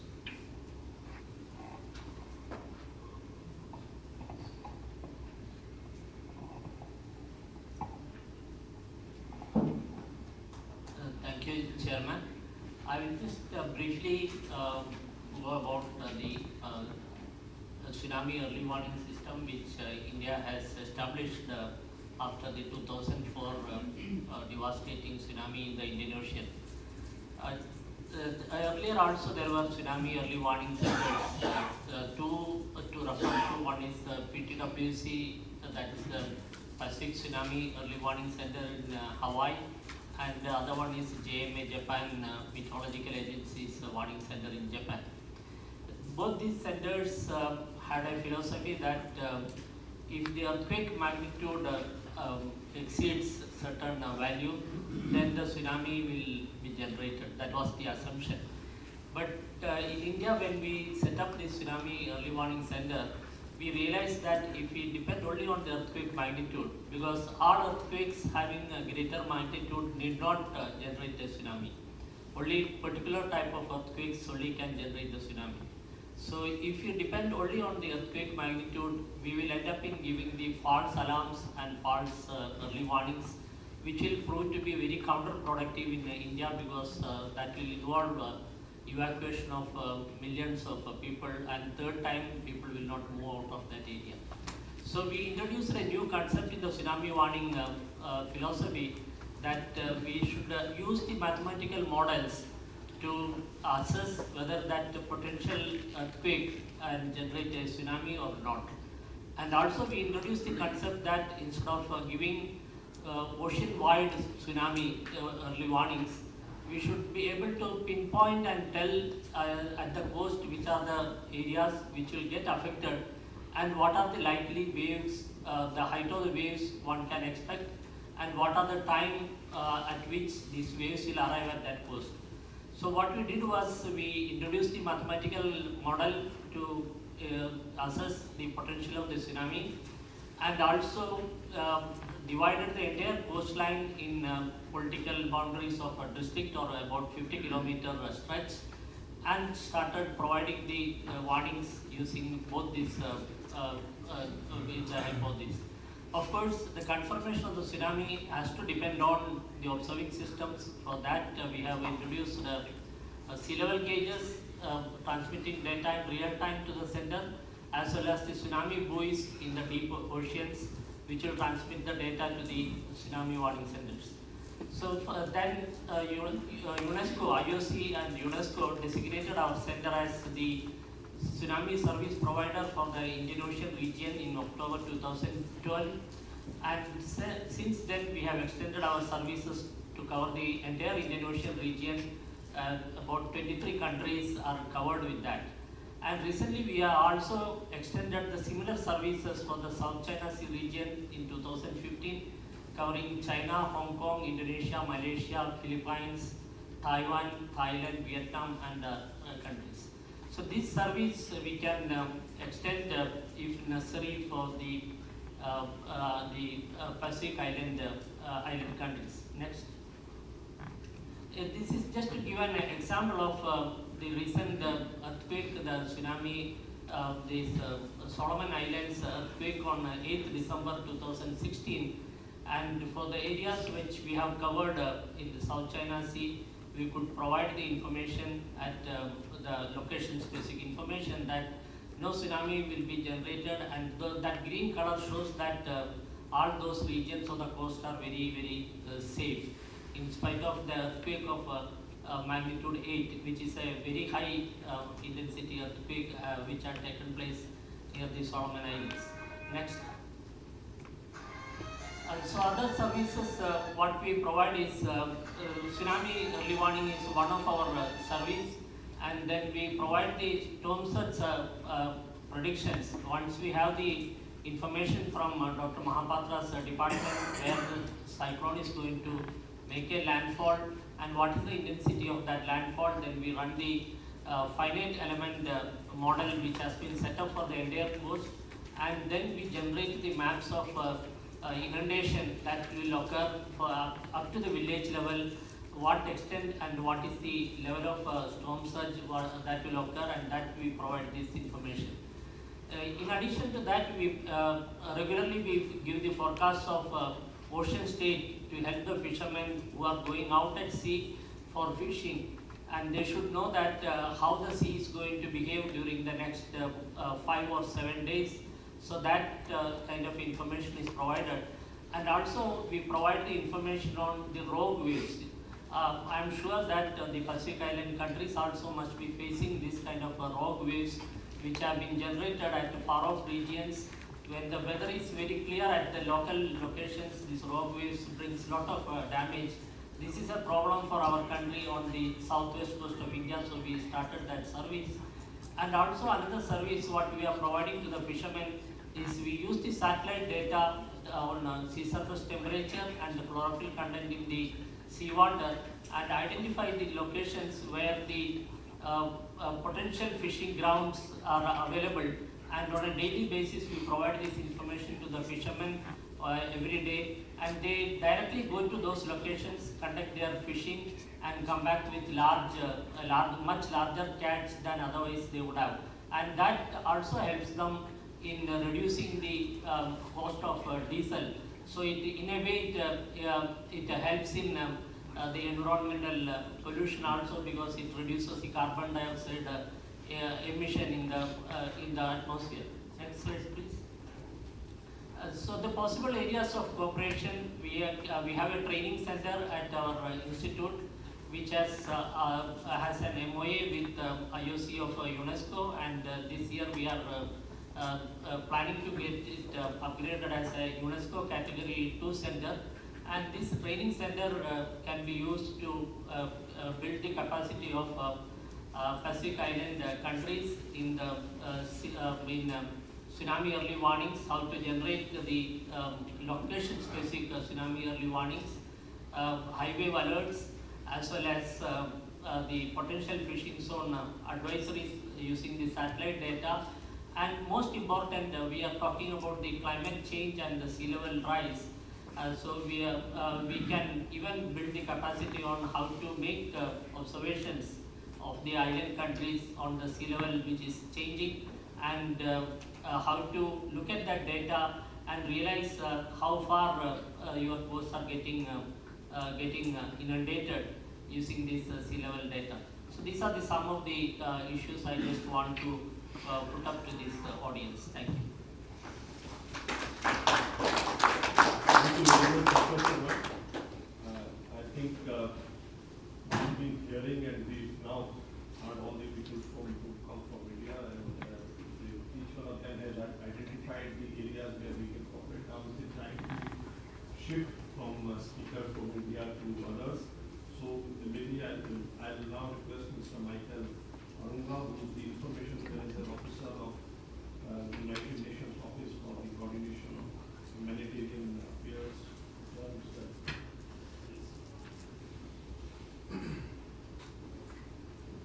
Thank you, Chairman. I will just briefly go about the tsunami early warning system which India has established after the 2004 devastating tsunami in the Indian Ocean. Earlier also there were tsunami early warning centers. Two to refer to, one is the PTWC, that is the Pacific Tsunami Early Warning Center in Hawaii, and the other one is JMA, Japan Meteorological Agency's warning center in Japan. Both these centers had a philosophy that if the earthquake magnitude exceeds certain value, then the tsunami will be generated. That was the assumption. But in India, when we set up this tsunami early warning center, we realized that if we depend only on the earthquake magnitude, because all earthquakes having a greater magnitude need not generate the tsunami. Only particular type of earthquakes only can generate the tsunami. So if you depend only on the earthquake magnitude, we will end up in giving the false alarms and false early warnings, which will prove to be very counterproductive in India because that will involve evacuation of millions of people, and third time people will not move out of that area. So we introduced a new concept in the tsunami warning philosophy that we should use the mathematical models to assess whether that potential earthquake and generate a tsunami or not. And also we introduced the concept that instead of giving ocean-wide tsunami early warnings, we should be able to pinpoint and tell at the coast which are the areas which will get affected and what are the likely waves, the height of the waves one can expect, and what are the time at which these waves will arrive at that coast. So what we did was we introduced the mathematical model to assess the potential of the tsunami, and also divided the entire coastline in political boundaries of a district or about 50-kilometer stretch, and started providing the warnings using both these with the help of this. Of course, the confirmation of the tsunami has to depend on the observing systems. For that, we have introduced sea level gauges transmitting data in real time to the sender, as well as the tsunami buoys in the deep oceans, which will transmit the data to the tsunami warning centers. So then UNESCO, IOC and UNESCO designated our center as the tsunami service provider for the Indian Ocean region in October 2012, and since then we have extended our services to cover the entire Indian Ocean region. About 23 countries are covered with that. And recently we have also extended the similar services for the South China Sea region in 2015, covering China, Hong Kong, Indonesia, Malaysia, Philippines, Taiwan, Thailand, Vietnam, and countries. So this service we can extend if necessary for the Pacific island countries. Next. This is just to give an example of the recent earthquake, the tsunami, this Solomon Islands earthquake on 8th December 2016. And for the areas which we have covered in the South China Sea, we could provide the information at the location-specific information that no tsunami will be generated, and that green color shows that all those regions of the coast are very, very safe, in spite of the earthquake of magnitude 8, which is a very high intensity earthquake which had taken place near the Solomon Islands. Next. So other services what we provide is tsunami early warning is one of our service, and then we provide the storm surge predictions. Once we have the information from Dr. Mahapatra's department where the cyclone is going to make a landfall and what is the intensity of that landfall, then we run the finite element model which has been set up for the entire coast, and then we generate the maps of inundation that will occur for up to the village level, what extent and what is the level of storm surge that will occur, and that we provide this information. In addition to that, we regularly we give the forecast of ocean state to help the fishermen who are going out at sea for fishing, and they should know that how the sea is going to behave during the next 5 or 7 days. So that kind of information is provided, and also we provide the information on the rogue waves. I am sure that the Pacific Island countries also must be facing this kind of rogue waves which have been generated at far-off regions. When the weather is very clear at the local locations, these rogue waves brings lot of damage. This is a problem for our country on the southwest coast of India, so we started that service. And also another service what we are providing to the fishermen is we use the satellite data on sea surface temperature and the chlorophyll content in the seawater, and identify the locations where the potential fishing grounds are available, and on a daily basis we provide this information to the fishermen every day, and they directly go to those locations, conduct their fishing, and come back with much larger catch than otherwise they would have, and that also helps them in reducing the cost of diesel. So in a way it helps in the environmental pollution also, because it reduces the carbon dioxide emission in the atmosphere. Next slide, please. So the possible areas of cooperation, we have a training center at our institute which has an MOA with IOC of UNESCO, and this year we are planning to get it upgraded as a UNESCO Category 2 center, and this training center can be used to build the capacity of Pacific Island countries in tsunami early warnings, how to generate the location-specific tsunami early warnings, high wave alerts, as well as the potential fishing zone advisories using the satellite data, And most important, we are talking about the climate change and the sea level rise. So we can even build the capacity on how to make observations of the island countries on the sea level which is changing, and how to look at that data and realize how far your coasts are getting inundated using this sea level data. So these are some of the issues I just want to put up to this audience. Thank you. Thank you very much, Professor. I think we've been hearing, and we've now heard all the people who come from India, and each one of them has identified the areas where we can cooperate. Now we're trying to shift from speakers from India to others. So maybe I'll now request Mr. Michael Arunga, who is the Information Services Officer of the United Nations Office for the Coordination of Humanitarian Affairs.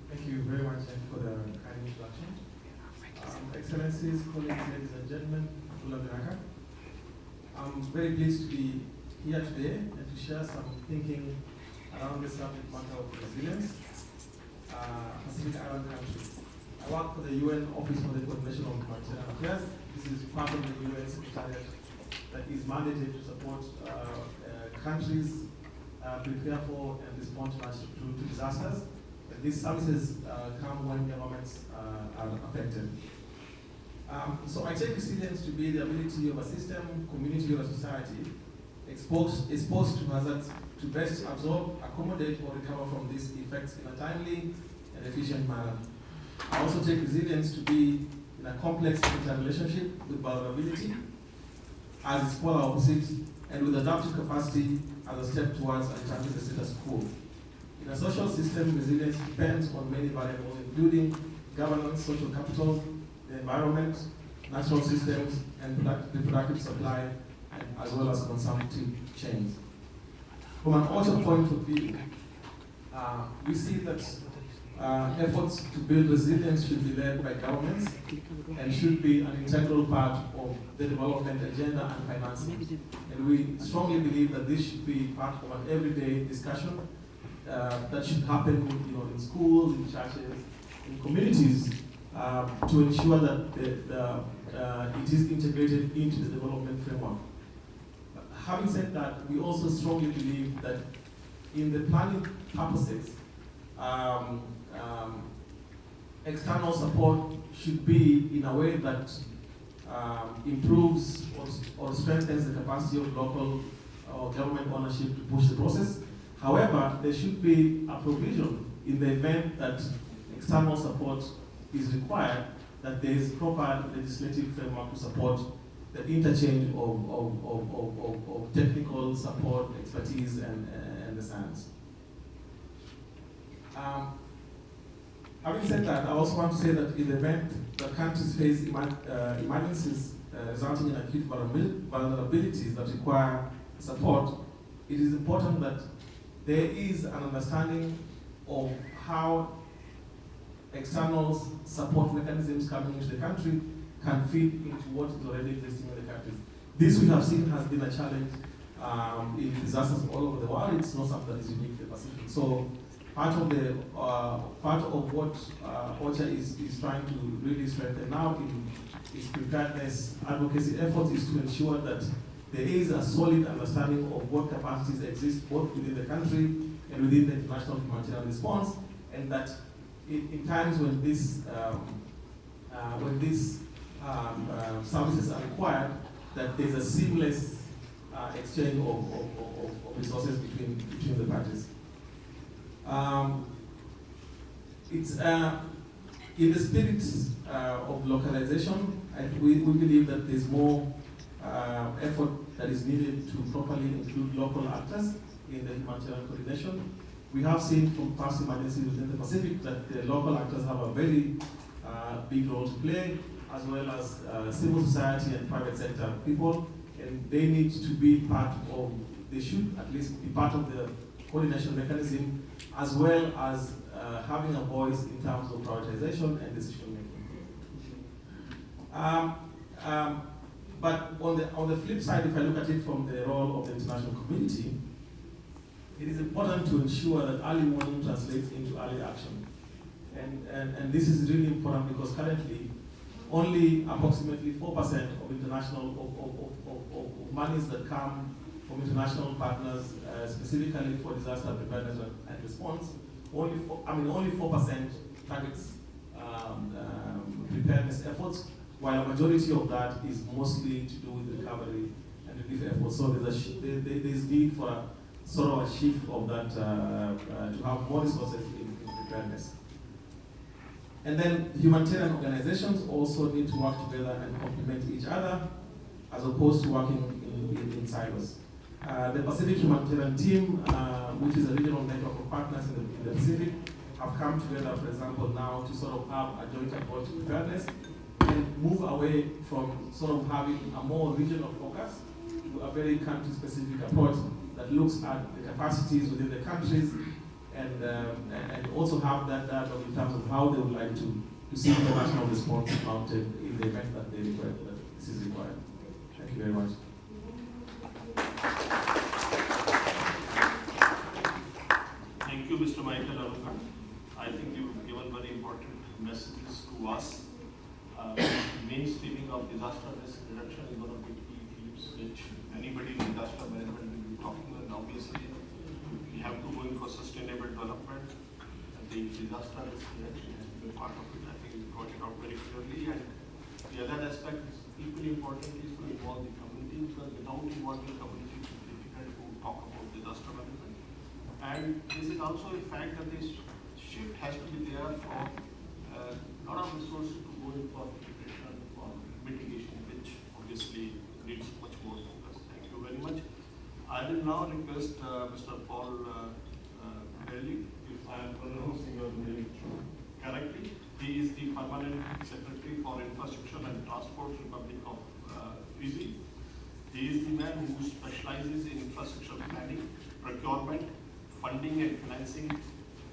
Thank you very much for the kind introduction. Excellencies, colleagues, ladies and gentlemen, I'm very pleased to be here today and to share some thinking around the subject matter of resilience, Pacific Island countries. I work for the UN Office for the Coordination of Humanitarian Affairs. This is part of the UN Secretariat that is mandated to support countries prepare for and respond to disasters. But these services come when governments are affected. So I take resilience to be the ability of a system, community, or a society exposed to hazards to best absorb, accommodate, or recover from these effects in a timely and efficient manner. I also take resilience to be in a complex interrelationship with vulnerability as its polar opposite, and with adaptive capacity as a step towards attacking the status quo. In a social system, resilience depends on many variables, including governance, social capital, the environment, natural systems, and reproductive supply, as well as consumptive chains. From an OCHA point of view, we see that efforts to build resilience should be led by governments and should be an integral part of the development agenda and financing. And we strongly believe that this should be part of an everyday discussion that should happen, in schools, in churches, in communities, to ensure that it is integrated into the development framework. Having said that, we also strongly believe that in the planning purposes, external support should be in a way that improves or strengthens the capacity of local or government ownership to push the process. However, there should be a provision in the event that external support is required, that there is proper legislative framework to support the interchange of technical support, expertise, and the science. Having said that, I also want to say that in the event that countries face emergencies resulting in acute vulnerabilities that require support, it is important that there is an understanding of how external support mechanisms coming into the country can fit into what is already existing in the countries. This we have seen has been a challenge in disasters all over the world. It's not something that is unique to the Pacific. So part of what OCHA is trying to really strengthen now in its preparedness advocacy efforts is to ensure that there is a solid understanding of what capacities exist both within the country and within the international humanitarian response, and that in times when these services are required, that there's a seamless exchange of resources between the parties. It's in the spirit of localization, we believe that there's more effort that is needed to properly include local actors in the humanitarian coordination. We have seen from past emergencies within the Pacific that the local actors have a very big role to play, as well as civil society and private sector people, and they need to be part of, they should at least be part of the coordination mechanism, as well as having a voice in terms of prioritization and decision making. But on the flip side, if I look at it from the role of the international community, it is important to ensure that early warning translates into early action. And this is really important because currently, only approximately 4% of international of monies that come from international partners, specifically for disaster preparedness and response, only 4% targets preparedness efforts, while a majority of that is mostly to do with recovery and relief efforts. So there's need for a sort of a shift of that to have more resources in preparedness. And then humanitarian organizations also need to work together and complement each other as opposed to working in silos. The Pacific Humanitarian Team, which is a regional network of partners in the Pacific, have come together, for example, now to sort of have a joint approach to preparedness and move away from sort of having a more regional focus to a very country-specific approach that looks at the capacities within the countries and also have that dialogue in terms of how they would like to see international response mounted in the event that they require that this is required. Thank you very much. Thank you, Mr. Michael Arufat. I think you've given very important messages to us. Mainstreaming of disaster risk reduction is one of the key themes which anybody in disaster management will be talking about. And obviously, we have to go in for sustainable development, and the disaster risk reduction has to be part of it. I think you brought it out very clearly. And the other aspect is equally important is to involve the community, because without involving community, it's difficult to talk about disaster management. And this is also a fact that this shift has to be there for a lot of resources to go in for preparation for mitigation, which obviously needs much more focus. Thank you very much. I will now request Mr. Paul Belli, if I am pronouncing your name correctly. He is the Permanent Secretary for Infrastructure and Transport, Republic of Fiji. He is the man who specializes in infrastructure planning, procurement, funding and financing,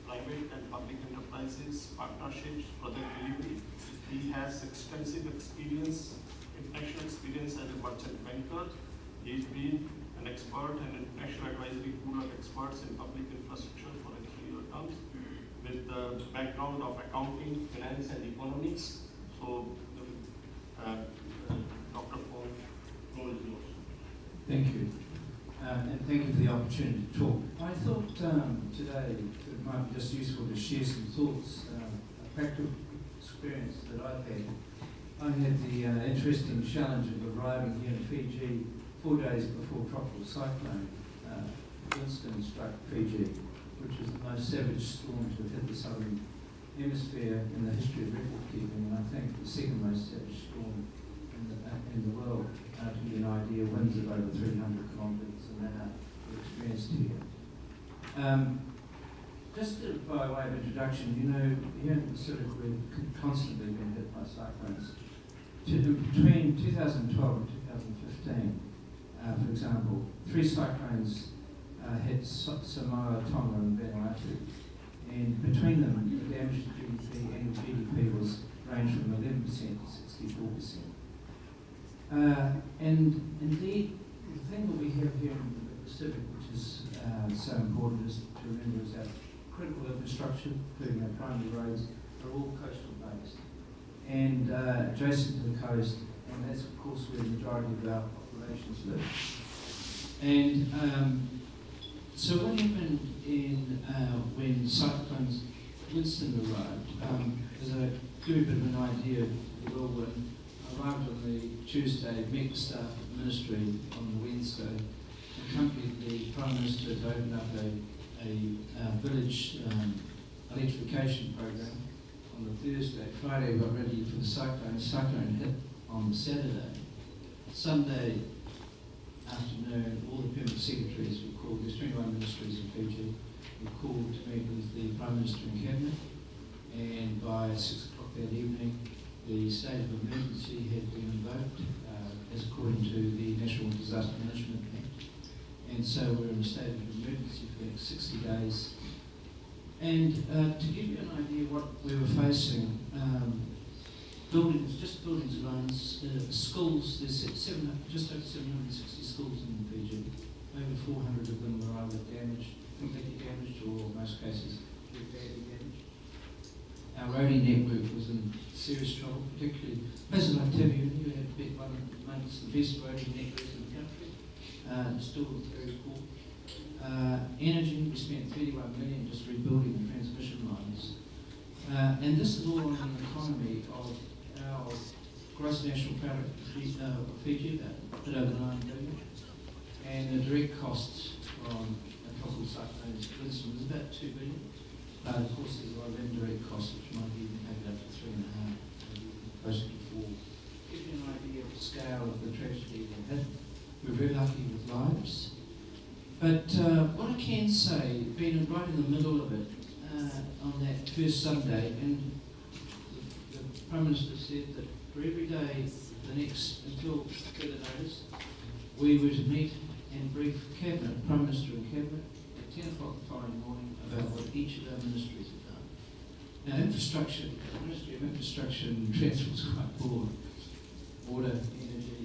private and public enterprises, partnerships, project delivery. He has extensive experience, international experience as a merchant banker. He's been an expert and international advisory pool of experts in public infrastructure for a 3-year terms with the background of accounting, finance and economics. So, Dr. Paul, floor is yours. Thank you. And thank you for the opportunity to talk. I thought today it might be just useful to share some thoughts, a practical experience that I've had. I had the interesting challenge of arriving here in Fiji 4 days before tropical cyclone Winston struck Fiji, which was the most savage storm to have hit the southern hemisphere in the history of record keeping, and I think the second most savage storm in the world. To give you an idea, winds of over 300 kilometres an hour were experienced here. Just by way of introduction, you know, here in the Pacific we've constantly been hit by cyclones. Between 2012 and 2015, for example, 3 cyclones hit Samoa, Tonga and Vanuatu. And between them, the damage to GDP and GDP was ranged from 11% to 64%. And indeed, the thing that we have here in the Pacific, which is so important is to remember, is that critical infrastructure, including our primary roads, are all coastal based and adjacent to the coast, and that's of course where the majority of our populations live. And so what happened when Cyclone Winston arrived, as I give you a bit of an idea of the whirlwind, arrived on the Tuesday, met the staff of the ministry on the Wednesday, accompanied the Prime Minister to open up a village electrification program on the Thursday. Friday got ready for the cyclone. The cyclone hit on the Saturday. Sunday afternoon, all the permanent secretaries were called. There's 21 ministries in Fiji. Were called to meet with the Prime Minister and Cabinet, and by 6 o'clock that evening, the state of emergency had been invoked as according to the National Disaster Management Act. And so we're in a state of emergency for the next 60 days. And to give you an idea what we were facing, buildings, just buildings alone, schools, there's just over 760 schools in Fiji. Over 400 of them were either damaged, completely damaged, or in most cases, very badly damaged. Our roadie network was in serious trouble, particularly places like Tabiuni, who had one amongst the best roadie networks in the country, still very poor. Energy, we spent 31 million just rebuilding the transmission lines. And this is all on an economy of our gross national product of Fiji, about over 9 billion. And the direct costs from a tropical cyclone Winston is about 2 billion. But of course there's a lot of indirect costs which might even take it up to 3.5, maybe closer to 4. Give you an idea of the scale of the tragedy we had. We're very lucky with lives. But what I can say, being right in the middle of it, on that first Sunday, and the Prime Minister said that for every day, the next, until further notice, we were to meet and brief Cabinet, Prime Minister and Cabinet, at 10 o'clock the following morning about what each of our ministries have done. Now, infrastructure, the Ministry of Infrastructure and Transport is quite broad. Water, energy,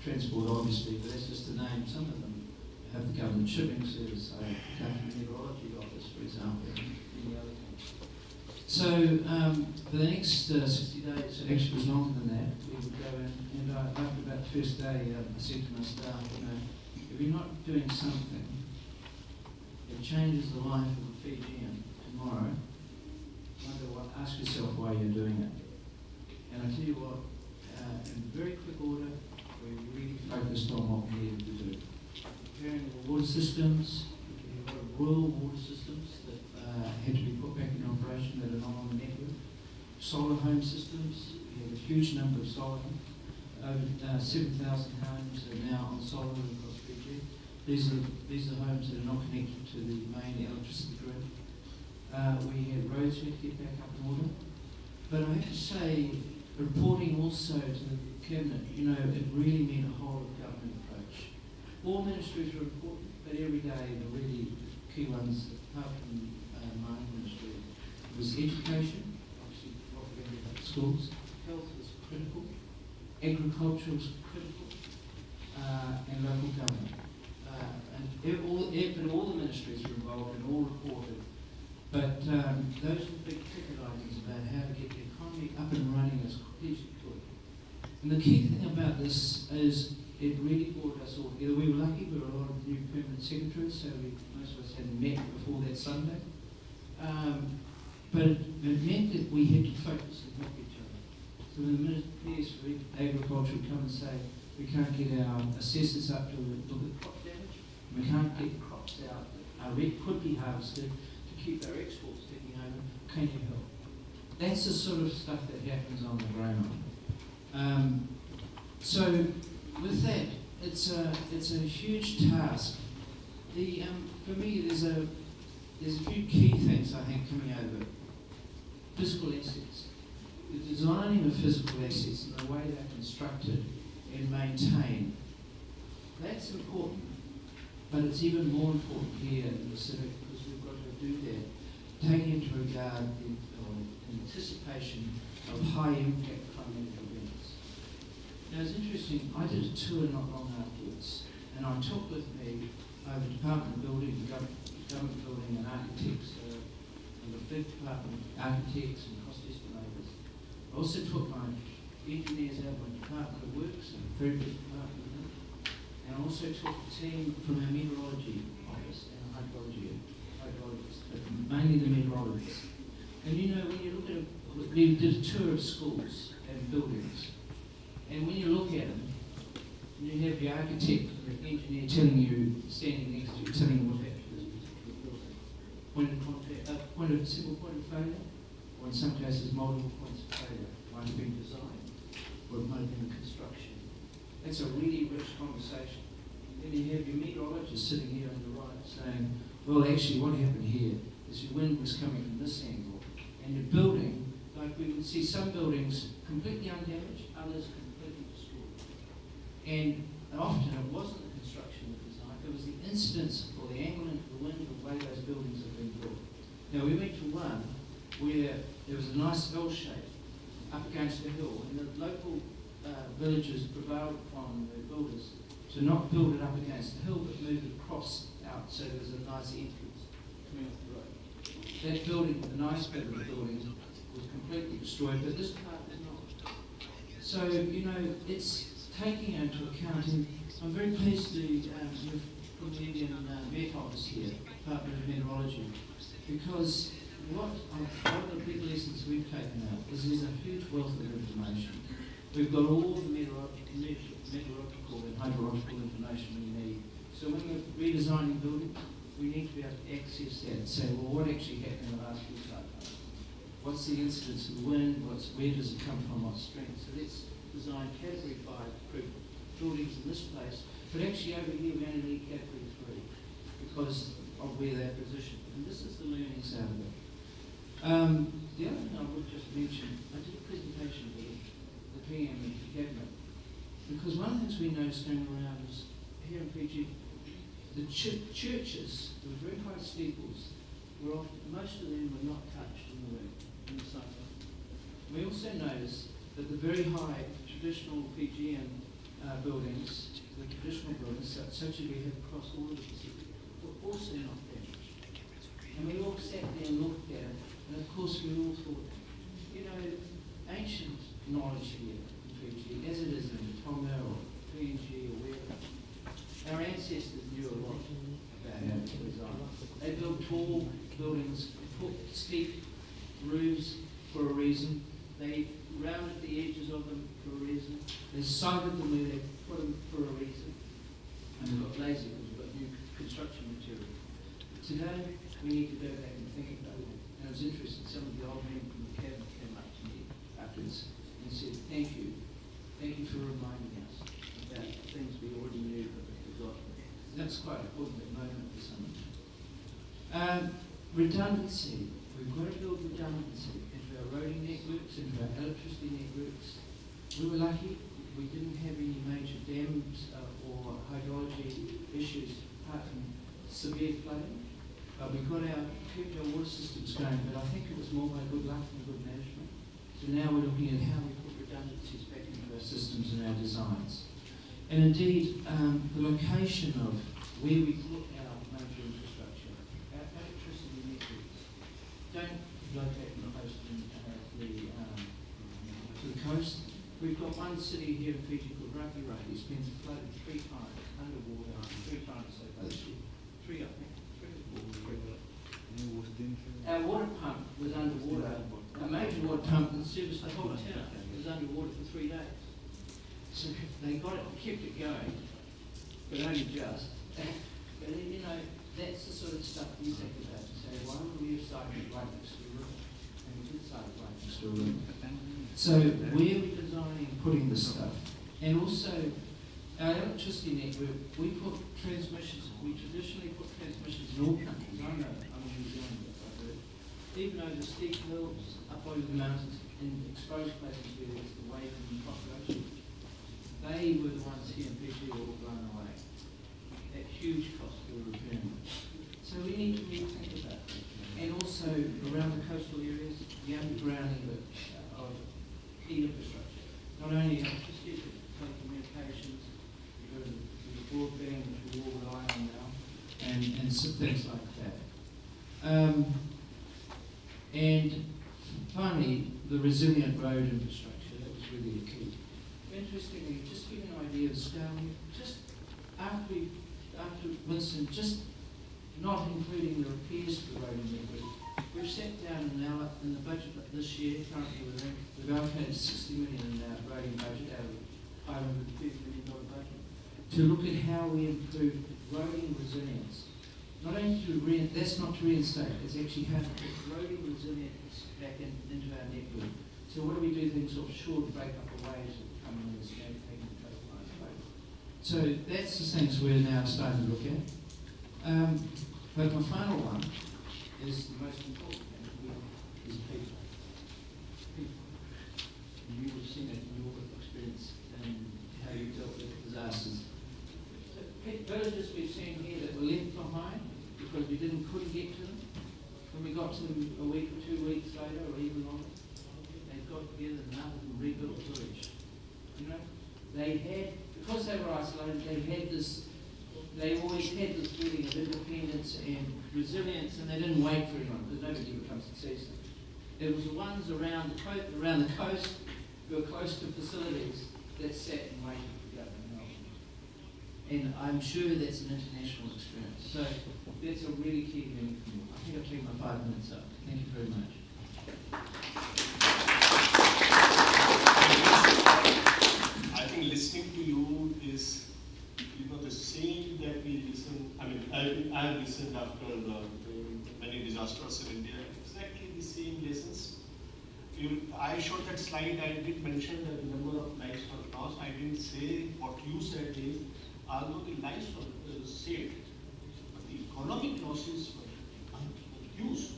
transport obviously, but that's just to name some of them. Have the Government Shipping Service, Government Meteorology Office, for example, and many other things. So for the next 60 days, it actually was longer than that, we would go in, and after about the first day, I said to my staff, if you're not doing something that changes the life of a Fijian tomorrow, ask yourself why you're doing it. And I tell you what, in very quick order, we really focused on what we needed to do. Repairing the water systems, we had a lot of rural water systems that had to be put back in operation that are not on the network. Solar home systems, we have a huge number of solar homes. Over 7,000 homes are now on solar across Fiji. These are homes that are not connected to the main electricity grid. We had roads we had to get back up in order. But I have to say, reporting also to the Cabinet, it really meant a whole of government approach. All ministries were important, but every day the really key ones, apart from my own ministry, was education, obviously what we're going to do about schools, health was critical, agriculture was critical, and local government. But all the ministries were involved and all reported. But those were big ticket items about how to get the economy up and running as quickly as you could. And the key thing about this is it really brought us all together. We were lucky, there were a lot of new permanent secretaries, so most of us hadn't met before that Sunday. But it meant that we had to focus and help each other. So when the Ministers for Agriculture would come and say, we can't get our assessors up to look at crop damage, we can't get crops out that could be harvested to keep our exports ticking over, can you help? That's the sort of stuff that happens on the ground. So with that, it's a huge task. For me, there's a few key things I think coming out of it. Physical assets. The designing of physical assets and the way they're constructed and maintained. That's important, but it's even more important here in the Pacific because we've got to do that, taking into regard the anticipation of high impact climatic events. Now it's interesting, I did a tour not long afterwards, and I took with me the Department of Building, Government Building and Architects, and the big department, architects and cost estimators. I also took my engineers out of my Department of Works, a very big department, and I also took a team from our meteorology office and hydrologists, but mainly the meteorologists. And when you look at we did a tour of schools and buildings, and when you look at them, you have the architect and the engineer telling you, standing next to you, telling you what happened to this particular building. Single point of failure, or in some cases multiple points of failure. Might have been design, or it might have been construction. That's a really rich conversation. And then you have your meteorologist sitting here on the right saying, well, actually what happened here is your wind was coming from this angle, and your building, like we would see some buildings completely undamaged, others completely destroyed. And often it wasn't the construction of the design, it was the incidence or the angle into the wind, the way those buildings have been built. Now we went to one where there was a nice L shape, up against the hill, and the local villagers prevailed upon the builders to not build it up against the hill, but move it across out so there's a nice entrance coming off the road. That building, the nice bit of the building, was completely destroyed, but this part is not. So, you know, it's taking into account, and I'm very pleased to have from the Indian Met Office here, Department of Meteorology, because one of the big lessons we've taken out is there's a huge wealth of information. We've got all the meteorological and hydrological information we need. So when we're redesigning buildings, we need to be able to access that and say, well, what actually happened in the last few cyclones? What's the incidence of the wind? Where does it come from? What strength? So let's design category 5 proof buildings in this place, but actually over here we only need category 3 because of where they're positioned. And this is the learnings out of it. The other thing I would just mention, I did a presentation with the PM and the Cabinet, because one of the things we noticed going around is here in Fiji, the churches, the very high steeples, were often, most of them were not touched in the wind, in the cyclone. We also noticed that the very high traditional Fijian buildings, the traditional buildings, such as we have across all of the Pacific, were also not damaged. And we all sat there and looked at it, and of course we all thought, you know, ancient knowledge here in Fiji, as it is in Tonga or PNG or wherever, our ancestors knew a lot about how to design. They built tall buildings, put steep roofs for a reason. They rounded the edges of them for a reason. They sighted them where they put them for a reason. And we got lazy because we've got new construction material. Today, we need to go back and think about it. And it was interesting, some of the old men from the Cabinet came up to me afterwards and said, thank you for reminding us about things we already knew but we forgot. And that's quite important at the moment for some of them. Redundancy. We've got to build redundancy into our roading networks, into our electricity networks. We were lucky, we didn't have any major dams or hydrology issues apart from severe flooding. But we kept our water systems going, but I think it was more by good luck and good management. So now we're looking at how we put redundancies back into our systems and our designs. And indeed, the location of where we put our major infrastructure, our electricity networks, don't locate close to the coast. We've got one city here in Fiji called Raki Raki. It's been flooded 3 times underwater, 3 times so far this year. 3, I think. 3 or 4. Our water pump was underwater. Our major water pump that serviced the whole town was underwater for 3 days. So they got it, kept it going, but only just. But then, you know, that's the sort of stuff we think about. To say, why don't we have sited right next to the river? And we did site right next to the river. So where are we designing and putting this stuff? And also, our electricity network, we put transmissions, we traditionally put transmissions in all countries. I know, I'm in New Zealand, I've heard. Even over the steep hills, up over the mountains, in exposed places where there's the wave and the population, they were the ones here in Fiji all blown away. That huge cost of repairment. So we need to rethink about that. And also around the coastal areas, the undergrounding of key infrastructure. Not only electricity, but telecommunications, the broadband which we all rely on now, and some things like that. And finally, the resilient road infrastructure, that was really a key. Interestingly, just to give you an idea of scale, just after Winston, just not including the repairs to the road network, we've sat down and now in the budget this year, currently we've allocated 60 million in our roading budget out of $550 million budget to look at how we improve roading resilience. Not only that's not to reinstate, it's actually how to put roading resilience back into our network. So what do we do things offshore to break up the waves that come in and taking the coastlines over? So that's the things we're now starting to look at. But my final one is the most important thing, is people. People. And you would have seen it in your experience and how you dealt with disasters. Villages we've seen here that were left behind because we couldn't get to them. When we got to them a week or 2 weeks later or even longer, they got together enough little village. You know, they had, because they were isolated, they always had this feeling of independence and resilience, and they didn't wait very long, because nobody becomes successful. It was the ones around the coast who were close to facilities that sat and waited for government help. And I'm sure that's an international experience. So that's a really key thing for me. I think I've taken my 5 minutes up. Thank you very much. I think listening to you is, the same that we listen. I mean, I've listened after the many disasters in India. Exactly the same lessons. I showed that slide. I did mention that the number of lives were lost. I didn't say what you said is, although the lives were saved, but the economic losses were huge.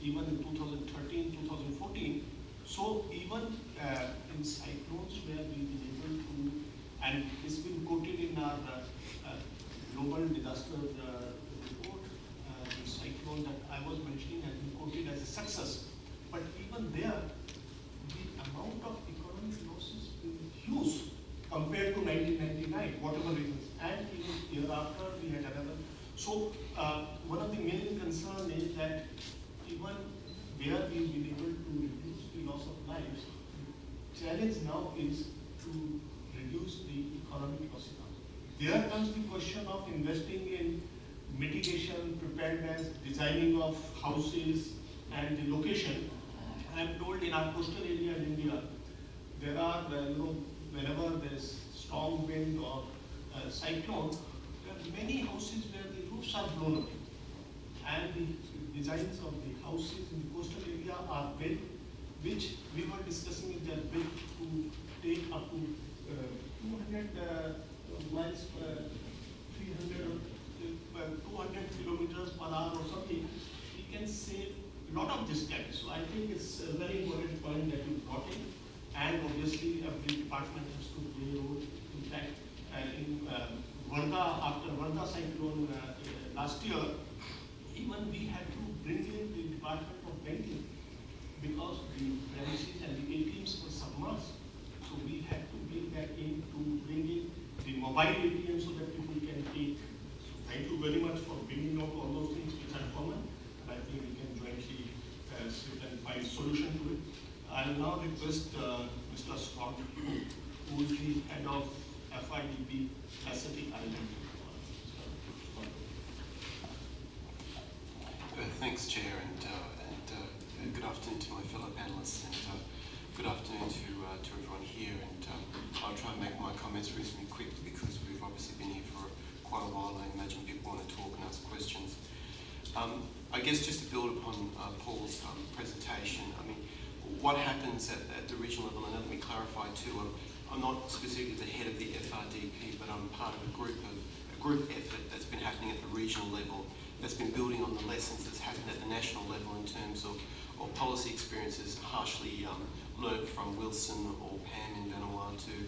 Even in 2013, 2014. So even in cyclones where we've been able to, and it's been quoted in our global disaster report, the cyclone that I was mentioning has been quoted as a success. But even there, the amount of economic losses been huge compared to 1999, whatever reasons. And even year after, we had another. So one of the main concerns is that even where we've been able to reduce the loss of lives, the challenge now is to reduce the economic losses. There comes the question of investing in mitigation, preparedness, designing of houses, and the location. I am told in our coastal area in India, there are, whenever there's strong wind or cyclone, there are many houses where the roofs are blown away. And the designs of the houses in the coastal area are built, which we were discussing if they are built to take up to 200 miles, 300 or 200 kilometers per hour or something. We can save a lot of this damage. So I think it's a very important point that you brought in. And obviously every department has to play a role. In fact, in after Varda cyclone last year, even we had to bring in the Department of Banking because the premises and the ATMs were submerged. So we had to bring that in to bring in the mobile ATM so that people can take. So thank you very much for bringing out all those things which are common. And I think we can jointly sit and find solution to it. I'll now request Mr. Scott, who is the head of FIDP Pacific Island. Thanks, Chair, and good afternoon to my fellow panelists, and good afternoon to everyone here. And I'll try and make my comments reasonably quick because we've obviously been here for quite a while, and I imagine people want to talk and ask questions. I guess just to build upon Paul's presentation, I mean, what happens at the regional level, and let me clarify too, I'm not specifically the head of the FRDP, but I'm part of a group effort that's been happening at the regional level, that's been building on the lessons that's happened at the national level in terms of policy experiences harshly learned from Wilson or Pam in Vanuatu,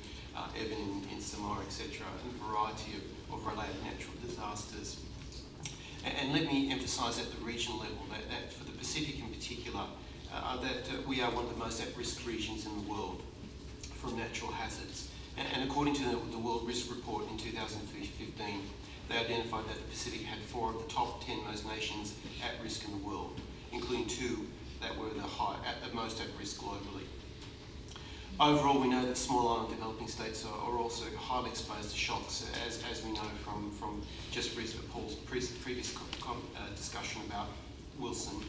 Evan in Samoa, etc., and a variety of related natural disasters. And let me emphasise at the regional level that for the Pacific in particular, that we are one of the most at-risk regions in the world from natural hazards. And according to the World Risk Report in 2015, they identified that the Pacific had 4 of the top 10 most nations at risk in the world, including 2 that were the most at risk globally. Overall, we know that small island developing states are also highly exposed to shocks, as we know from just Paul's previous discussion about Winston.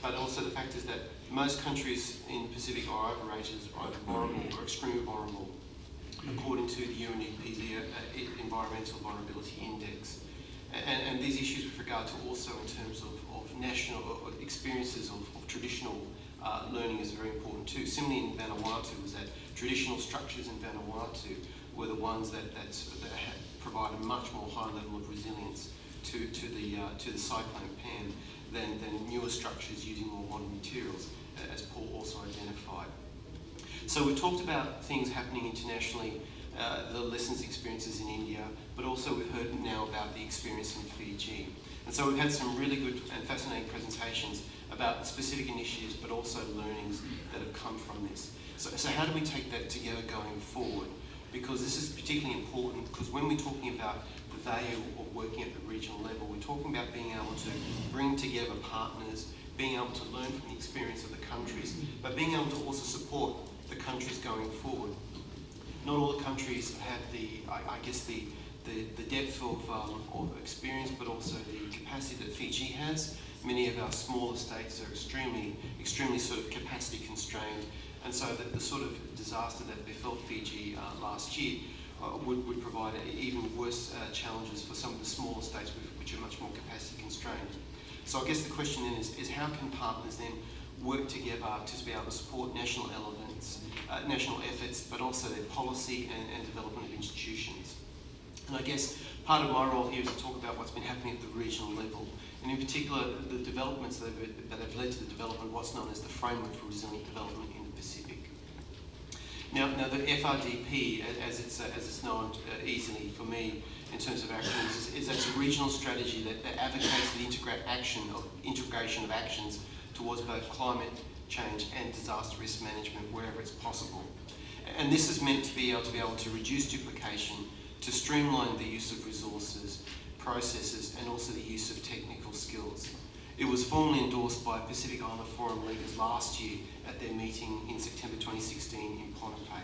But also the fact is that most countries in the Pacific are overrated, either vulnerable or extremely vulnerable, according to the UNEP's Environmental Vulnerability Index. And these issues with regard to also in terms of national experiences of traditional learning is very important too. Similarly in Vanuatu was that traditional structures in Vanuatu were the ones that provide a much more high level of resilience to the cyclone Pam than newer structures using more modern materials, as Paul also identified. So we've talked about things happening internationally, the lessons experiences in India, but also we've heard now about the experience in Fiji. And so we've had some really good and fascinating presentations about the specific initiatives, but also learnings that have come from this. So how do we take that together going forward? Because this is particularly important, because when we're talking about the value of working at the regional level, we're talking about being able to bring together partners, being able to learn from the experience of the countries, but being able to also support the countries going forward. Not all the countries have the depth of experience, but also the capacity that Fiji has. Many of our smaller states are extremely sort of capacity constrained, and so the sort of disaster that befell Fiji last year would provide even worse challenges for some of the smaller states which are much more capacity constrained. So I guess the question then is how can partners then work together to be able to support national elements, national efforts, but also their policy and development of institutions. And I guess part of my role here is to talk about what's been happening at the regional level, and in particular the developments that have led to the development of what's known as the Framework for Resilient Development in the Pacific. Now the FRDP, as it's known easily for me in terms of acronyms, is that's a regional strategy that advocates the integration of actions towards both climate change and disaster risk management wherever it's possible. And this is meant to be able to reduce duplication, to streamline the use of resources, processes, and also the use of technical skills. It was formally endorsed by Pacific Island Forum leaders last year at their meeting in September 2016 in Pohnpei.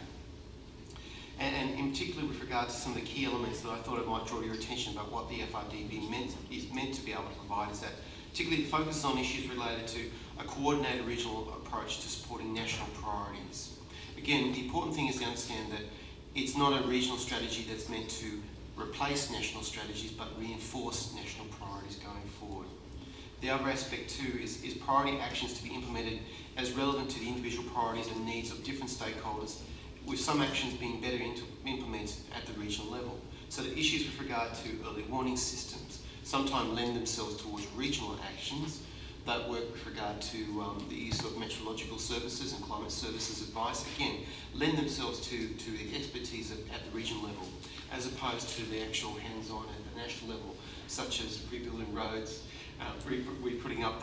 And in particular with regard to some of the key elements that I thought I might draw your attention about what the FRDP is meant to be able to provide is that particularly it focuses on issues related to a coordinated regional approach to supporting national priorities. Again, the important thing is to understand that it's not a regional strategy that's meant to replace national strategies but reinforce national priorities going forward. The other aspect too is priority actions to be implemented as relevant to the individual priorities and needs of different stakeholders, with some actions being better implemented at the regional level. So the issues with regard to early warning systems sometimes lend themselves towards regional actions that work with regard to the use of meteorological services and climate services advice, again, lend themselves to the expertise at the regional level, as opposed to the actual hands-on at the national level, such as rebuilding roads, putting up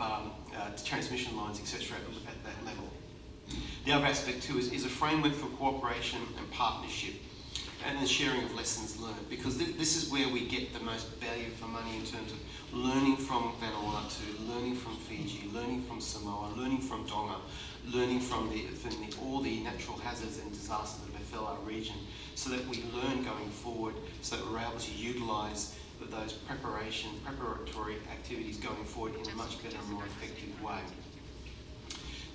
transmission lines, etc. at that level. The other aspect too is a framework for cooperation and partnership and the sharing of lessons learned, because this is where we get the most value for money in terms of learning from Vanuatu, learning from Fiji, learning from Samoa, learning from Tonga, learning from all the natural hazards and disasters that befell our region, so that we learn going forward, so that we're able to utilise those preparatory activities going forward in a much better and more effective way.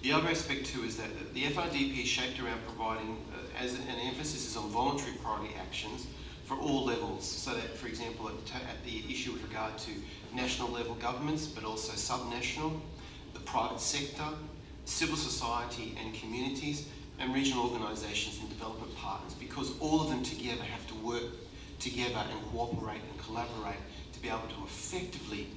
The other aspect too is that the FRDP is shaped around providing, as an emphasis is on voluntary priority actions for all levels, so that, for example, at the issue with regard to national level governments, but also subnational, the private sector, civil society and communities, and regional organisations and development partners, because all of them together have to work together and cooperate and collaborate to be able to effectively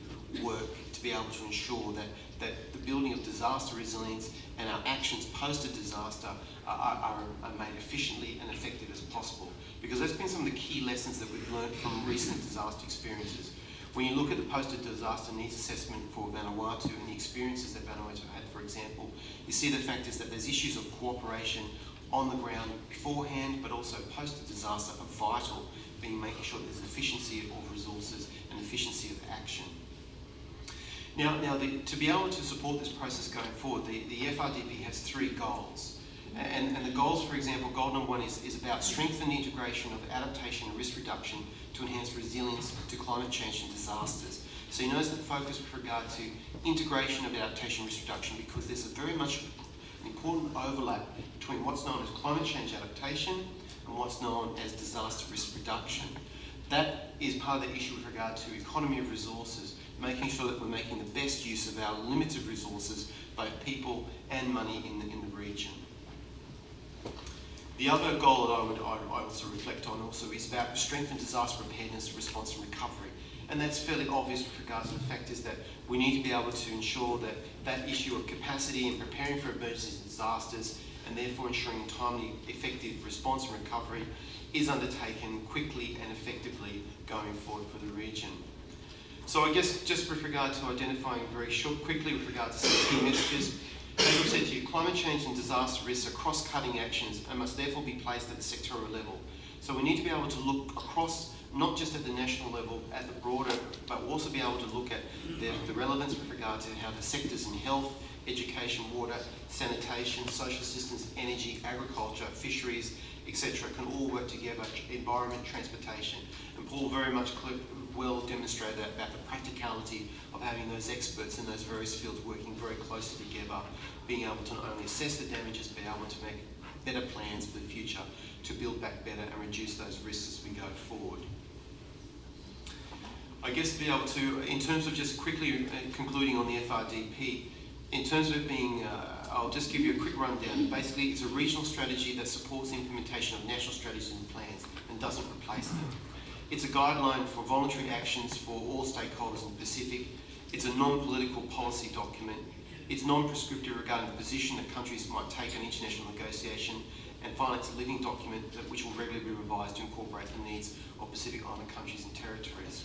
work, to be able to ensure that the building of disaster resilience and our actions post a disaster are made efficiently and effective as possible. Because that's been some of the key lessons that we've learned from recent disaster experiences. When you look at the post-disaster needs assessment for Vanuatu and the experiences that Vanuatu had, for example, you see the fact is that there's issues of cooperation on the ground beforehand, but also post-disaster are vital, being making sure there's efficiency of resources and efficiency of action. Now to be able to support this process going forward, the FRDP has 3 goals. And the goals, for example, goal number 1 is about strengthening the integration of adaptation and risk reduction to enhance resilience to climate change and disasters. So you notice the focus with regard to integration of adaptation and risk reduction, because there's a very much important overlap between what's known as climate change adaptation and what's known as disaster risk reduction. That is part of the issue with regard to economy of resources, making sure that we're making the best use of our limited resources, both people and money in the region. The other goal that I also reflect on also is about strengthened disaster preparedness, response and recovery. And that's fairly obvious with regards to the fact is that we need to be able to ensure that that issue of capacity and preparing for emergencies and disasters, and therefore ensuring timely, effective response and recovery, is undertaken quickly and effectively going forward for the region. So I guess just with regard to identifying quickly with regard to some key messages, As I've said to you, climate change and disaster risks are cross-cutting actions and must therefore be placed at the sectoral level. So we need to be able to look across, not just at the national level, at the broader, but also be able to look at the relevance with regard to how the sectors in health, education, water, sanitation, social assistance, energy, agriculture, fisheries, etc. can all work together, environment, transportation. And Paul very much well demonstrated that about the practicality of having those experts in those various fields working very closely together, being able to not only assess the damages, but able to make better plans for the future to build back better and reduce those risks as we go forward. I guess to be able to, in terms of just quickly concluding on the FRDP, in terms of it being, I'll just give you a quick rundown. Basically, it's a regional strategy that supports the implementation of national strategies and plans and doesn't replace them. It's a guideline for voluntary actions for all stakeholders in the Pacific. It's a non-political policy document. It's non-prescriptive regarding the position that countries might take on international negotiation. And finally, it's a living document which will regularly be revised to incorporate the needs of Pacific Island countries and territories.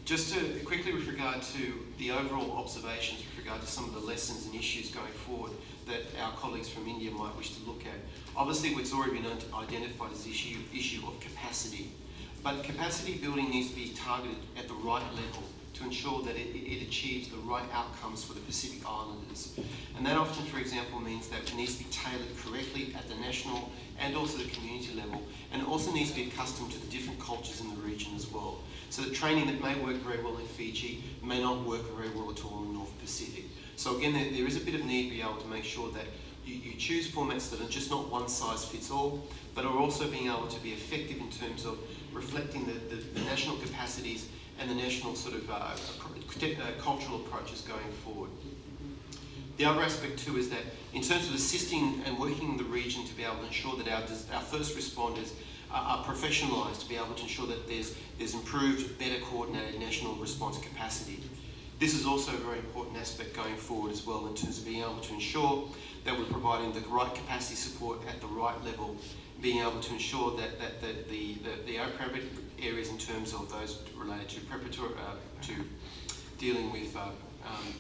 Just to quickly with regard to the overall observations with regard to some of the lessons and issues going forward that our colleagues from India might wish to look at. Obviously, what's already been identified as the issue of capacity. But capacity building needs to be targeted at the right level to ensure that it achieves the right outcomes for the Pacific Islanders. And that often, for example, means that it needs to be tailored correctly at the national and also the community level. And it also needs to be accustomed to the different cultures in the region as well. So that training that may work very well in Fiji may not work very well at all in the North Pacific. So again, there is a bit of need to be able to make sure that you choose formats that are just not one size fits all, but are also being able to be effective in terms of reflecting the national capacities and the national sort of cultural approaches going forward. The other aspect too is that in terms of assisting and working in the region to be able to ensure that our first responders are professionalised, to be able to ensure that there's improved, better coordinated national response capacity. This is also a very important aspect going forward as well in terms of being able to ensure that we're providing the right capacity support at the right level, being able to ensure that the appropriate areas in terms of those related to preparatory, to dealing with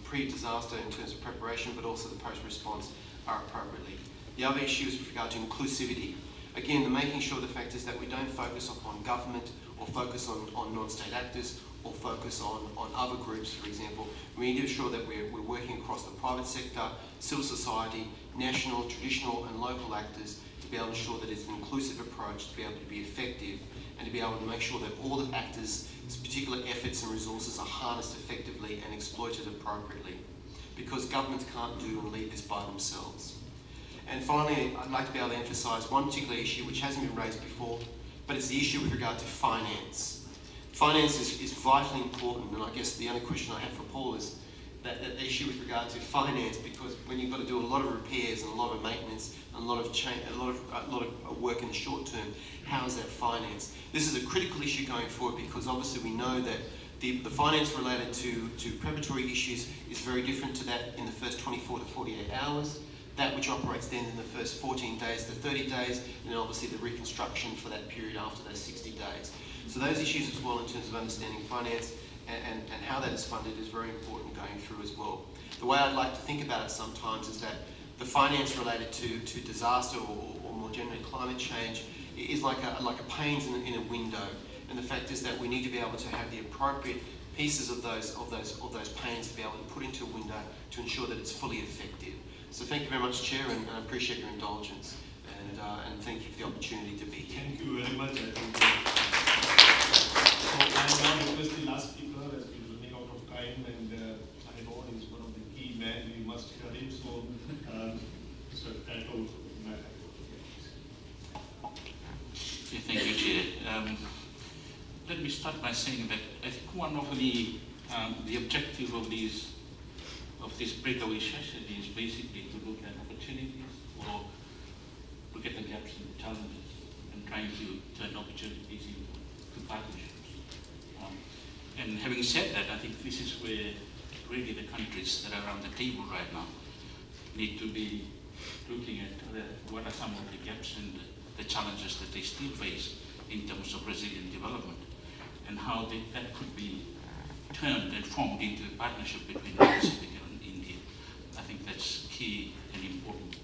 pre-disaster in terms of preparation, but also the post-response are appropriately. The other issue is with regard to inclusivity. Again, the making sure the fact is that we don't focus upon government or focus on non-state actors or focus on other groups, for example. We need to ensure that we're working across the private sector, civil society, national, traditional and local actors to be able to ensure that it's an inclusive approach to be able to be effective and to be able to make sure that all the actors' particular efforts and resources are harnessed effectively and exploited appropriately, because governments can't do and lead this by themselves. And finally, I'd like to be able to emphasise one particular issue which hasn't been raised before, but it's the issue with regard to finance. Finance is vitally important, and I guess the only question I have for Paul is that issue with regard to finance, because when you've got to do a lot of repairs and a lot of maintenance and a lot of work in the short term, how is that financed? This is a critical issue going forward, because obviously we know that the finance related to preparatory issues is very different to that in the first 24 to 48 hours. That which operates then in the first 14 days to 30 days, and then obviously the reconstruction for that period after those 60 days. So those issues as well in terms of understanding finance and how that is funded is very important going through as well. The way I'd like to think about it sometimes is that the finance related to disaster or more generally climate change is like a panes in a window, and the fact is that we need to be able to have the appropriate pieces of those panes to be able to put into a window to ensure that it's fully effective. So thank you very much, Chair, and I appreciate your indulgence, and thank you for the opportunity to be here. Thank you very much. So I now request the last speaker, as we're running out of time, and I know he's one of the key men, we must hear him. So, Mr. Tato, thank you, Chair. Let me start by saying that I think one of the objective of this breakaway session is basically to look at opportunities or look at the gaps and the challenges and trying to turn opportunities into partnerships. And having said that, I think this is where really the countries that are around the table right now need to be looking at what are some of the gaps and the challenges that they still face in terms of resilient development, and how that could be turned and formed into a partnership between the Pacific and India. I think that's key and important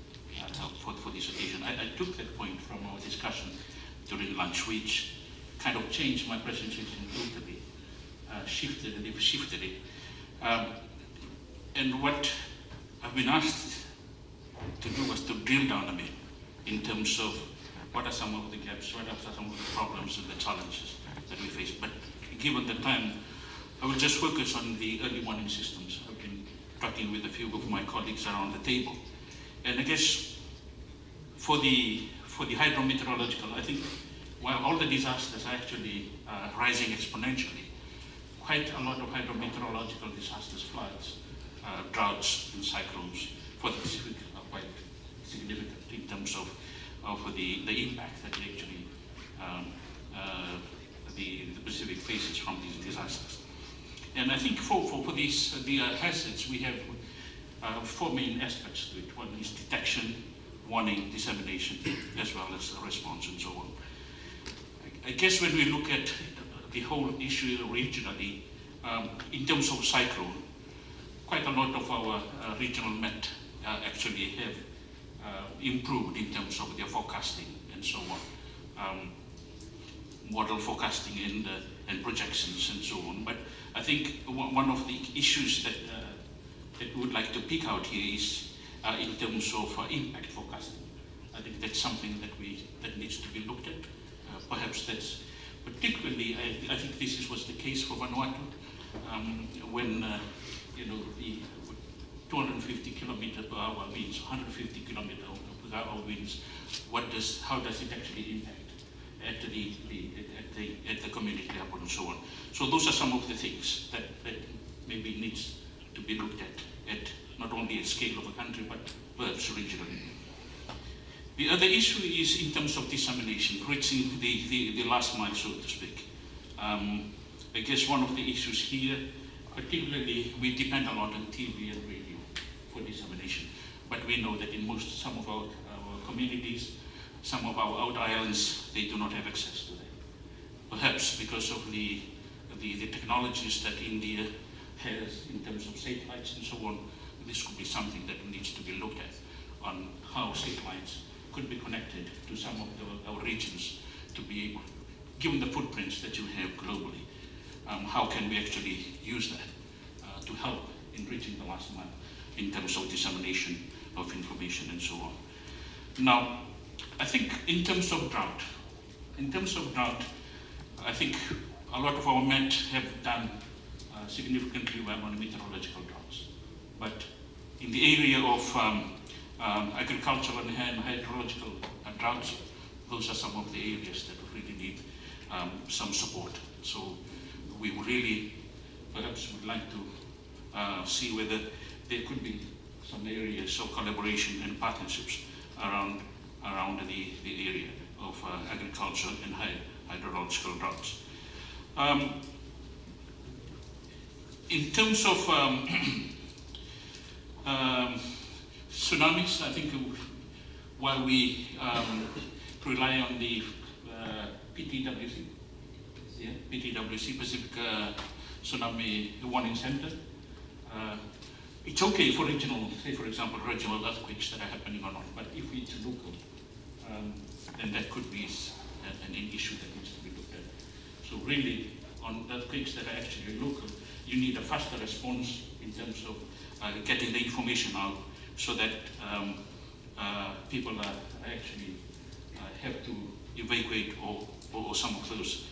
for this occasion. I took that point from our discussion during lunch, which kind of changed my presentation totally, shifted it. And what I've been asked to do was to drill down a bit in terms of what are some of the gaps, what are some of the problems and the challenges that we face. But given the time, I will just focus on the early warning systems. I've been talking with a few of my colleagues around the table. And I guess for the hydrometeorological, I think while all the disasters are actually rising exponentially, quite a lot of hydrometeorological disasters, floods, droughts and cyclones for the Pacific are quite significant in terms of the impact that actually the Pacific faces from these disasters. And I think for these the hazards, we have four main aspects to it. One is detection, warning, dissemination, as well as response and so on. I guess when we look at the whole issue regionally, in terms of cyclone, quite a lot of our regional Met actually have improved in terms of their forecasting and so on, model forecasting and projections and so on. But I think one of the issues that we would like to pick out here is in terms of impact forecasting. I think that's something that needs to be looked at. Perhaps that's particularly, I think this was the case for Vanuatu, when the 250 kilometer per hour winds, 150 kilometer per hour winds, how does it actually impact at the community level and so on. So those are some of the things that maybe needs to be looked at not only a scale of a country, but perhaps regionally. The other issue is in terms of dissemination, reaching the last mile, so to speak. I guess one of the issues here, particularly, we depend a lot on TV and radio for dissemination. But we know that in some of our communities, some of our out islands, they do not have access to that. Perhaps because of the technologies that India has in terms of satellites and so on, this could be something that needs to be looked at on how satellites could be connected to some of our regions to be able, given the footprints that you have globally, how can we actually use that to help in reaching the last mile in terms of dissemination of information and so on. Now, I think in terms of drought, I think a lot of our Met have done significantly well on meteorological droughts. But in the area of agricultural and hydrological droughts, those are some of the areas that really need some support. So we really perhaps would like to see whether there could be some areas of collaboration and partnerships around the area of agriculture and hydrological droughts. In terms of tsunamis, I think while we rely on the PTWC, Pacific Tsunami Warning Center, it's okay for regional, say for example, regional earthquakes that are happening or not, but if it's local, then that could be an issue that needs to be looked at. So really, on earthquakes that are actually local, you need a faster response in terms of getting the information out so that people are actually have to evacuate or some of those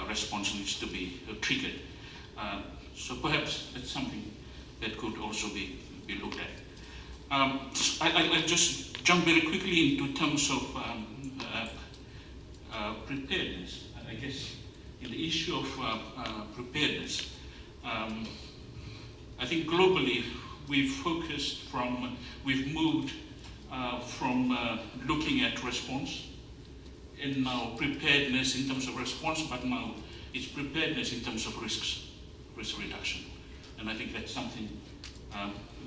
response needs to be triggered. So perhaps that's something that could also be looked at. I'll just jump very quickly into terms of preparedness. I guess in the issue of preparedness, I think globally we've moved from looking at response and now preparedness in terms of response, but now it's preparedness in terms of risk reduction. And I think that's something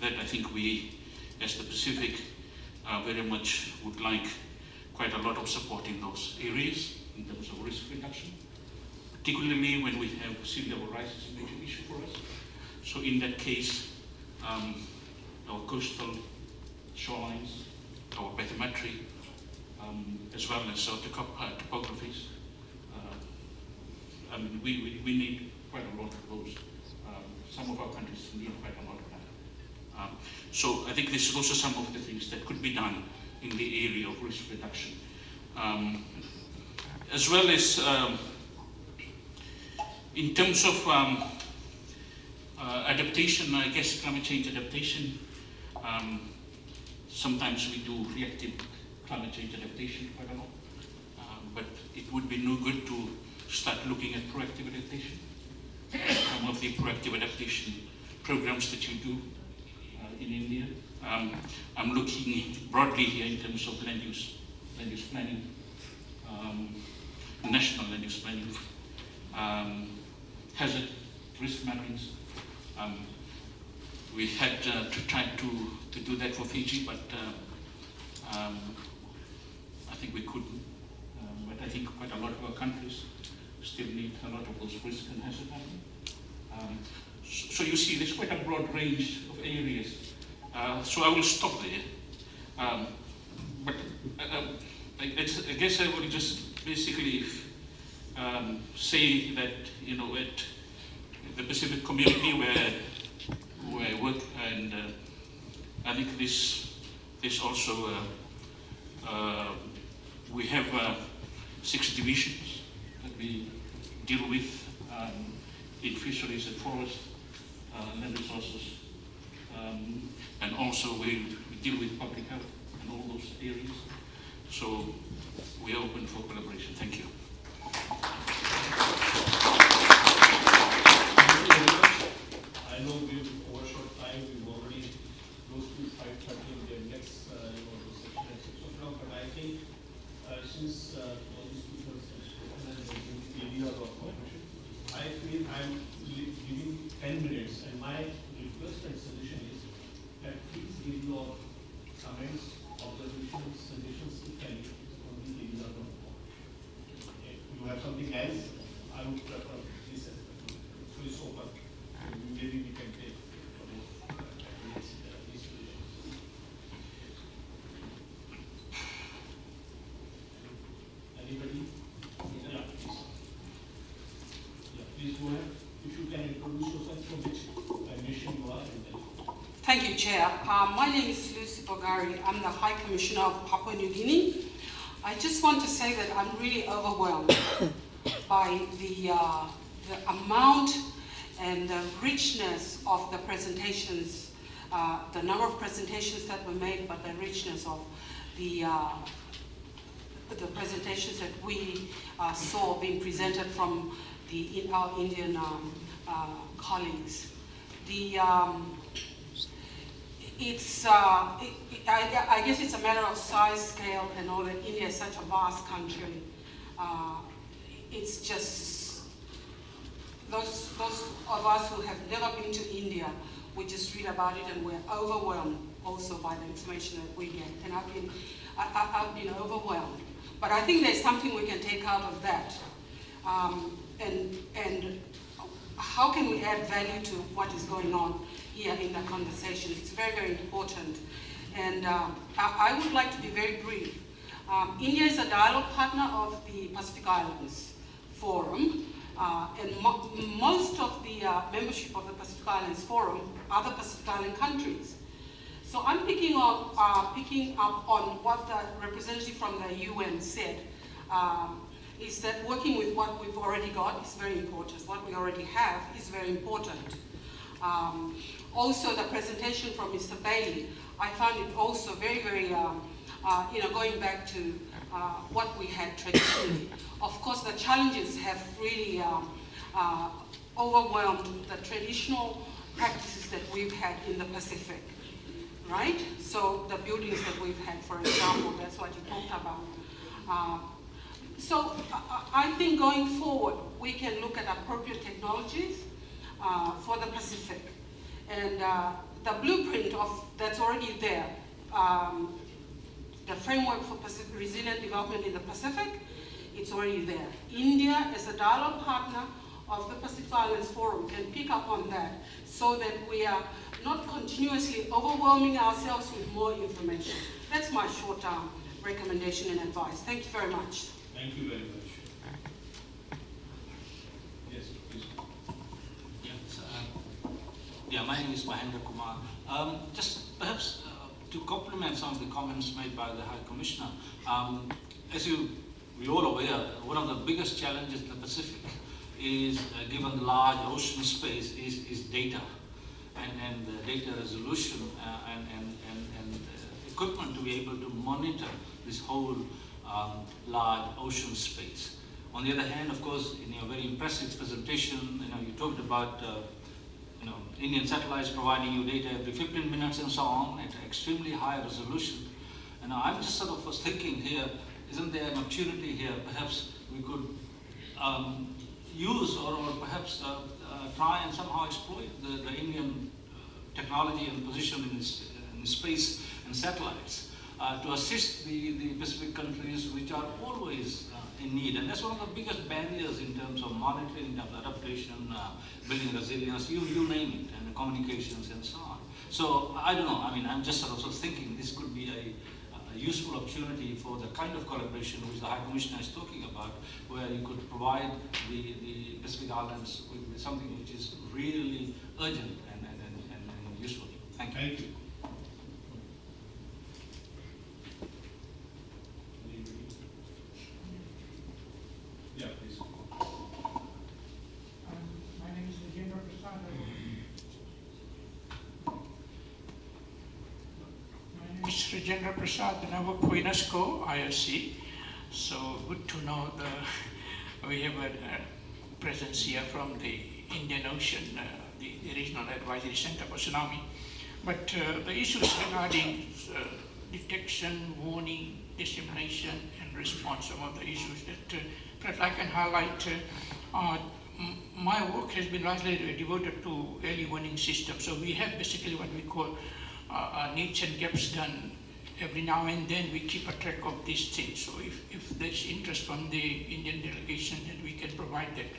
that I think we, as the Pacific, very much would like quite a lot of support in those areas in terms of risk reduction, particularly when we have sea level rise is a major issue for us. So in that case, our coastal shorelines, our bathymetry, as well as our topographies. I mean, we need quite a lot of those. Some of our countries need quite a lot of that. So I think those are some of the things that could be done in the area of risk reduction. As well as in terms of adaptation, I guess climate change adaptation, sometimes we do reactive climate change adaptation quite a lot, but it would be no good to start looking at proactive adaptation. Some of the proactive adaptation programs that you do in India. I'm looking broadly here in terms of land use planning, national land use planning, hazard risk mappings. We had tried to do that for Fiji, but I think we couldn't. But I think quite a lot of our countries still need a lot of those risk and hazard mapping. So you see, there's quite a broad range of areas. So I will stop there. But I guess I will just basically say that, you know, at the Pacific community where I work, and I think this also, we have 6 divisions that we deal with in fisheries and forest, land resources, and also we deal with public health and all those areas. So we are open for collaboration. Thank you. I know we've overshot time. We've already close to 5:30 in the next session at 6 o'clock. But I think since all these people have spoken and the areas of cooperation, I feel I'm giving 10 minutes, and my request and suggestion is that please give your comments, observations, suggestions, if any, on the areas of cooperation. If you have something else, I would prefer this aspect. So it's open. Maybe we can take these suggestions. Anybody? Yeah, please. Yeah, please go ahead. If you can introduce yourself from which mission you are. And then. Thank you, Chair. My name is Lucy Bogari. I'm the High Commissioner of Papua New Guinea. I just want to say that I'm really overwhelmed by the amount and the richness of the presentations, the number of presentations that were made, but the richness of the presentations that we saw being presented from our Indian colleagues. I guess it's a matter of size, scale, and all that. India is such a vast country. It's just those of us who have never been to India, we just read about it and we're overwhelmed also by the information that we get. And I've been overwhelmed. But I think there's something we can take out of that. And how can we add value to what is going on here in the conversation? It's very, very important. And I would like to be very brief. India is a dialogue partner of the Pacific Islands Forum. And most of the membership of the Pacific Islands Forum are the Pacific Island countries. So I'm picking up on what the representative from the UN said, is that working with what we've already got is very important. What we already have is very important. Also, the presentation from Mr. Bailey, I found it also very, very, going back to what we had traditionally. Of course, the challenges have really overwhelmed the traditional practices that we've had in the Pacific, right? So the buildings that we've had, for example, that's what you talked about. So I think going forward, we can look at appropriate technologies for the Pacific. And the blueprint that's already there, the framework for resilient development in the Pacific, it's already there. India is a dialogue partner of the Pacific Islands Forum can pick up on that so that we are not continuously overwhelming ourselves with more information. That's my short-term recommendation and advice. Thank you very much. Thank you very much. Yes, please. Yeah, my name is Mahendra Kumar. Just perhaps to complement some of the comments made by the High Commissioner, as we're all aware, one of the biggest challenges in the Pacific is, given the large ocean space, is data and data resolution and equipment to be able to monitor this whole large ocean space. On the other hand, of course, in your very impressive presentation, you talked about Indian satellites providing you data every 15 minutes and so on at extremely high resolution. And I'm just sort of was thinking here, isn't there an opportunity here? Perhaps we could use or perhaps try and somehow exploit the Indian technology and position in space and satellites to assist the Pacific countries which are always in need. And that's one of the biggest barriers in terms of monitoring, in terms of adaptation, building resilience, you name it, and the communications and so on. So I don't know, I'm just sort of thinking this could be a useful opportunity for the kind of collaboration which the High Commissioner is talking about, where you could provide the Pacific Islands with something which is really urgent and useful. Thank you. Thank you. Yeah, please. My name is Rajendra Prasad. My name is Rajendra Prasad, and I work for UNESCO IOC. So good to know we have a presence here from the Indian Ocean, the Regional Advisory Center for Tsunami. But the issues regarding detection, warning, dissemination, and response, some of the issues that perhaps I can highlight. My work has been largely devoted to early warning systems. So we have basically what we call needs and gaps done. Every now and then we keep a track of these things. So if there's interest from the Indian delegation, then we can provide that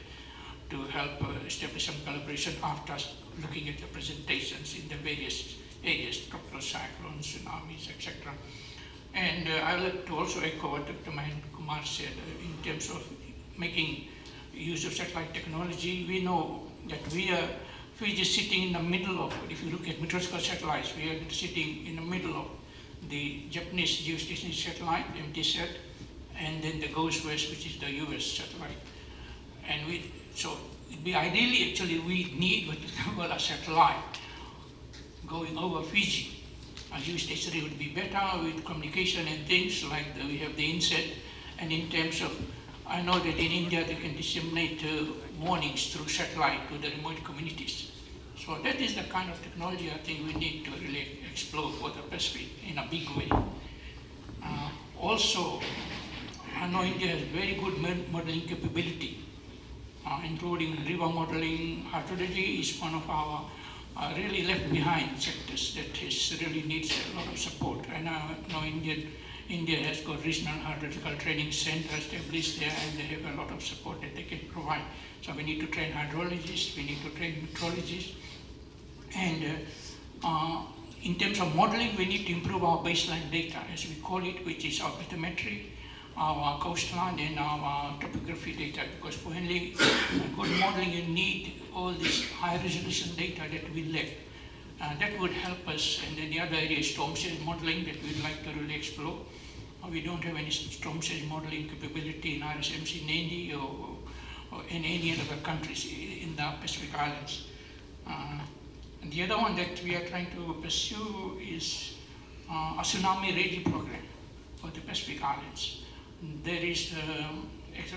to help establish some collaboration after looking at the presentations in the various areas, tropical cyclones, tsunamis, etc. And I would like to also echo what Dr. Mahendra Kumar said in terms of making use of satellite technology. We know that Fiji is sitting in the middle of, if you look at meteorological satellites, we are sitting in the middle of the Japanese geostationary satellite, MTSat, and then the GOES West, which is the US satellite. And so ideally, actually, we need what we call a satellite going over Fiji. A geostationary would be better with communication and things like we have the INSAT. And in terms of, I know that in India they can disseminate warnings through satellite to the remote communities. So that is the kind of technology I think we need to really explore for the Pacific in a big way. Also, I know India has very good modeling capability, including river modeling. Hydrology is one of our really left behind sectors that really needs a lot of support. And I know India has got regional hydrological training centers established there, and they have a lot of support that they can provide. So we need to train hydrologists, we need to train meteorologists. And in terms of modeling, we need to improve our baseline data, as we call it, which is our bathymetry, our coastline, and our topography data, because for only good modeling, you need all this high resolution data that we lack. That would help us. And then the other area is storm surge modeling that we'd like to really explore. We don't have any storm surge modeling capability in RSMC, Nandi, or in any other countries in the Pacific Islands. And the other one that we are trying to pursue is a tsunami radio program for the Pacific Islands. There is,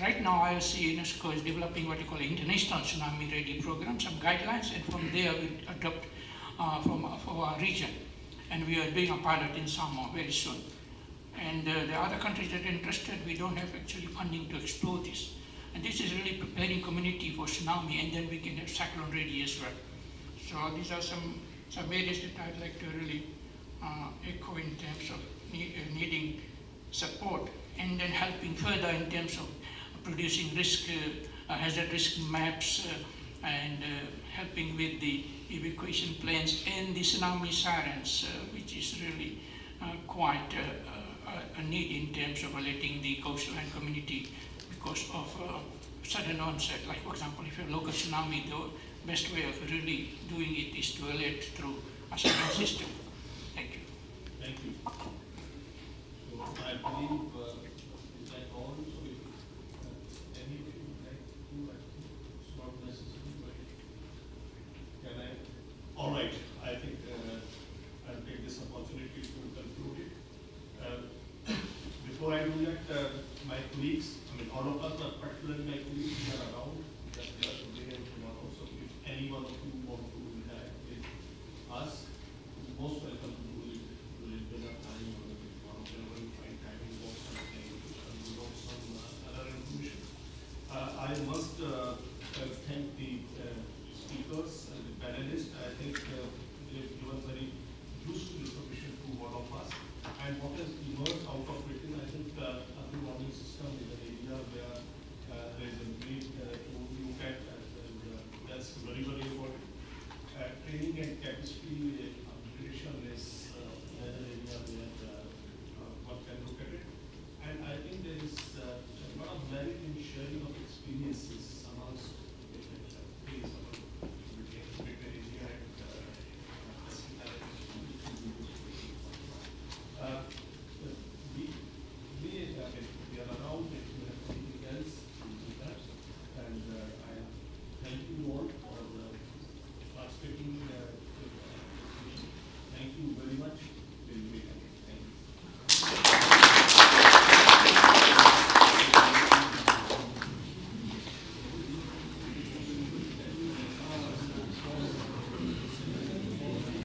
right now IOC UNESCO is developing what you call an international tsunami radio program, some guidelines, and from there we adopt for our region. And we are doing a pilot in Samoa very soon. And the other countries that are interested, we don't have actually funding to explore this. And this is really preparing community for tsunami, and then we can have cyclone radio as well. So these are some areas that I'd like to really echo in terms of needing support, and then helping further in terms of producing risk hazard risk maps and helping with the evacuation plans and the tsunami sirens, which is really quite a need in terms of alerting the coastline community because of sudden onset. Like for example, if you have local tsunami, the best way of really doing it is to alert through a siren system. Thank you. Thank you. So I believe is that all? So if any of you would like to, I think it's not necessary, but can I? All right. I think I'll take this opportunity to conclude it. Before I do that, my colleagues, I mean all of us, but particularly my colleagues who are around, that they are today and tomorrow. So if any one of you want to interact with us, you're most welcome to do it during dinner time or whenever you find time to walk something, you know, some other information. I must thank the speakers and the panelists. I think they've given very useful information to all of us. And what has emerged out of it is, I think, early warning system is an area where there is a need to look at, and that's very, very important. Training and capacity upgradation is another area where one can look at it. And I think there is a lot of merit in sharing of experiences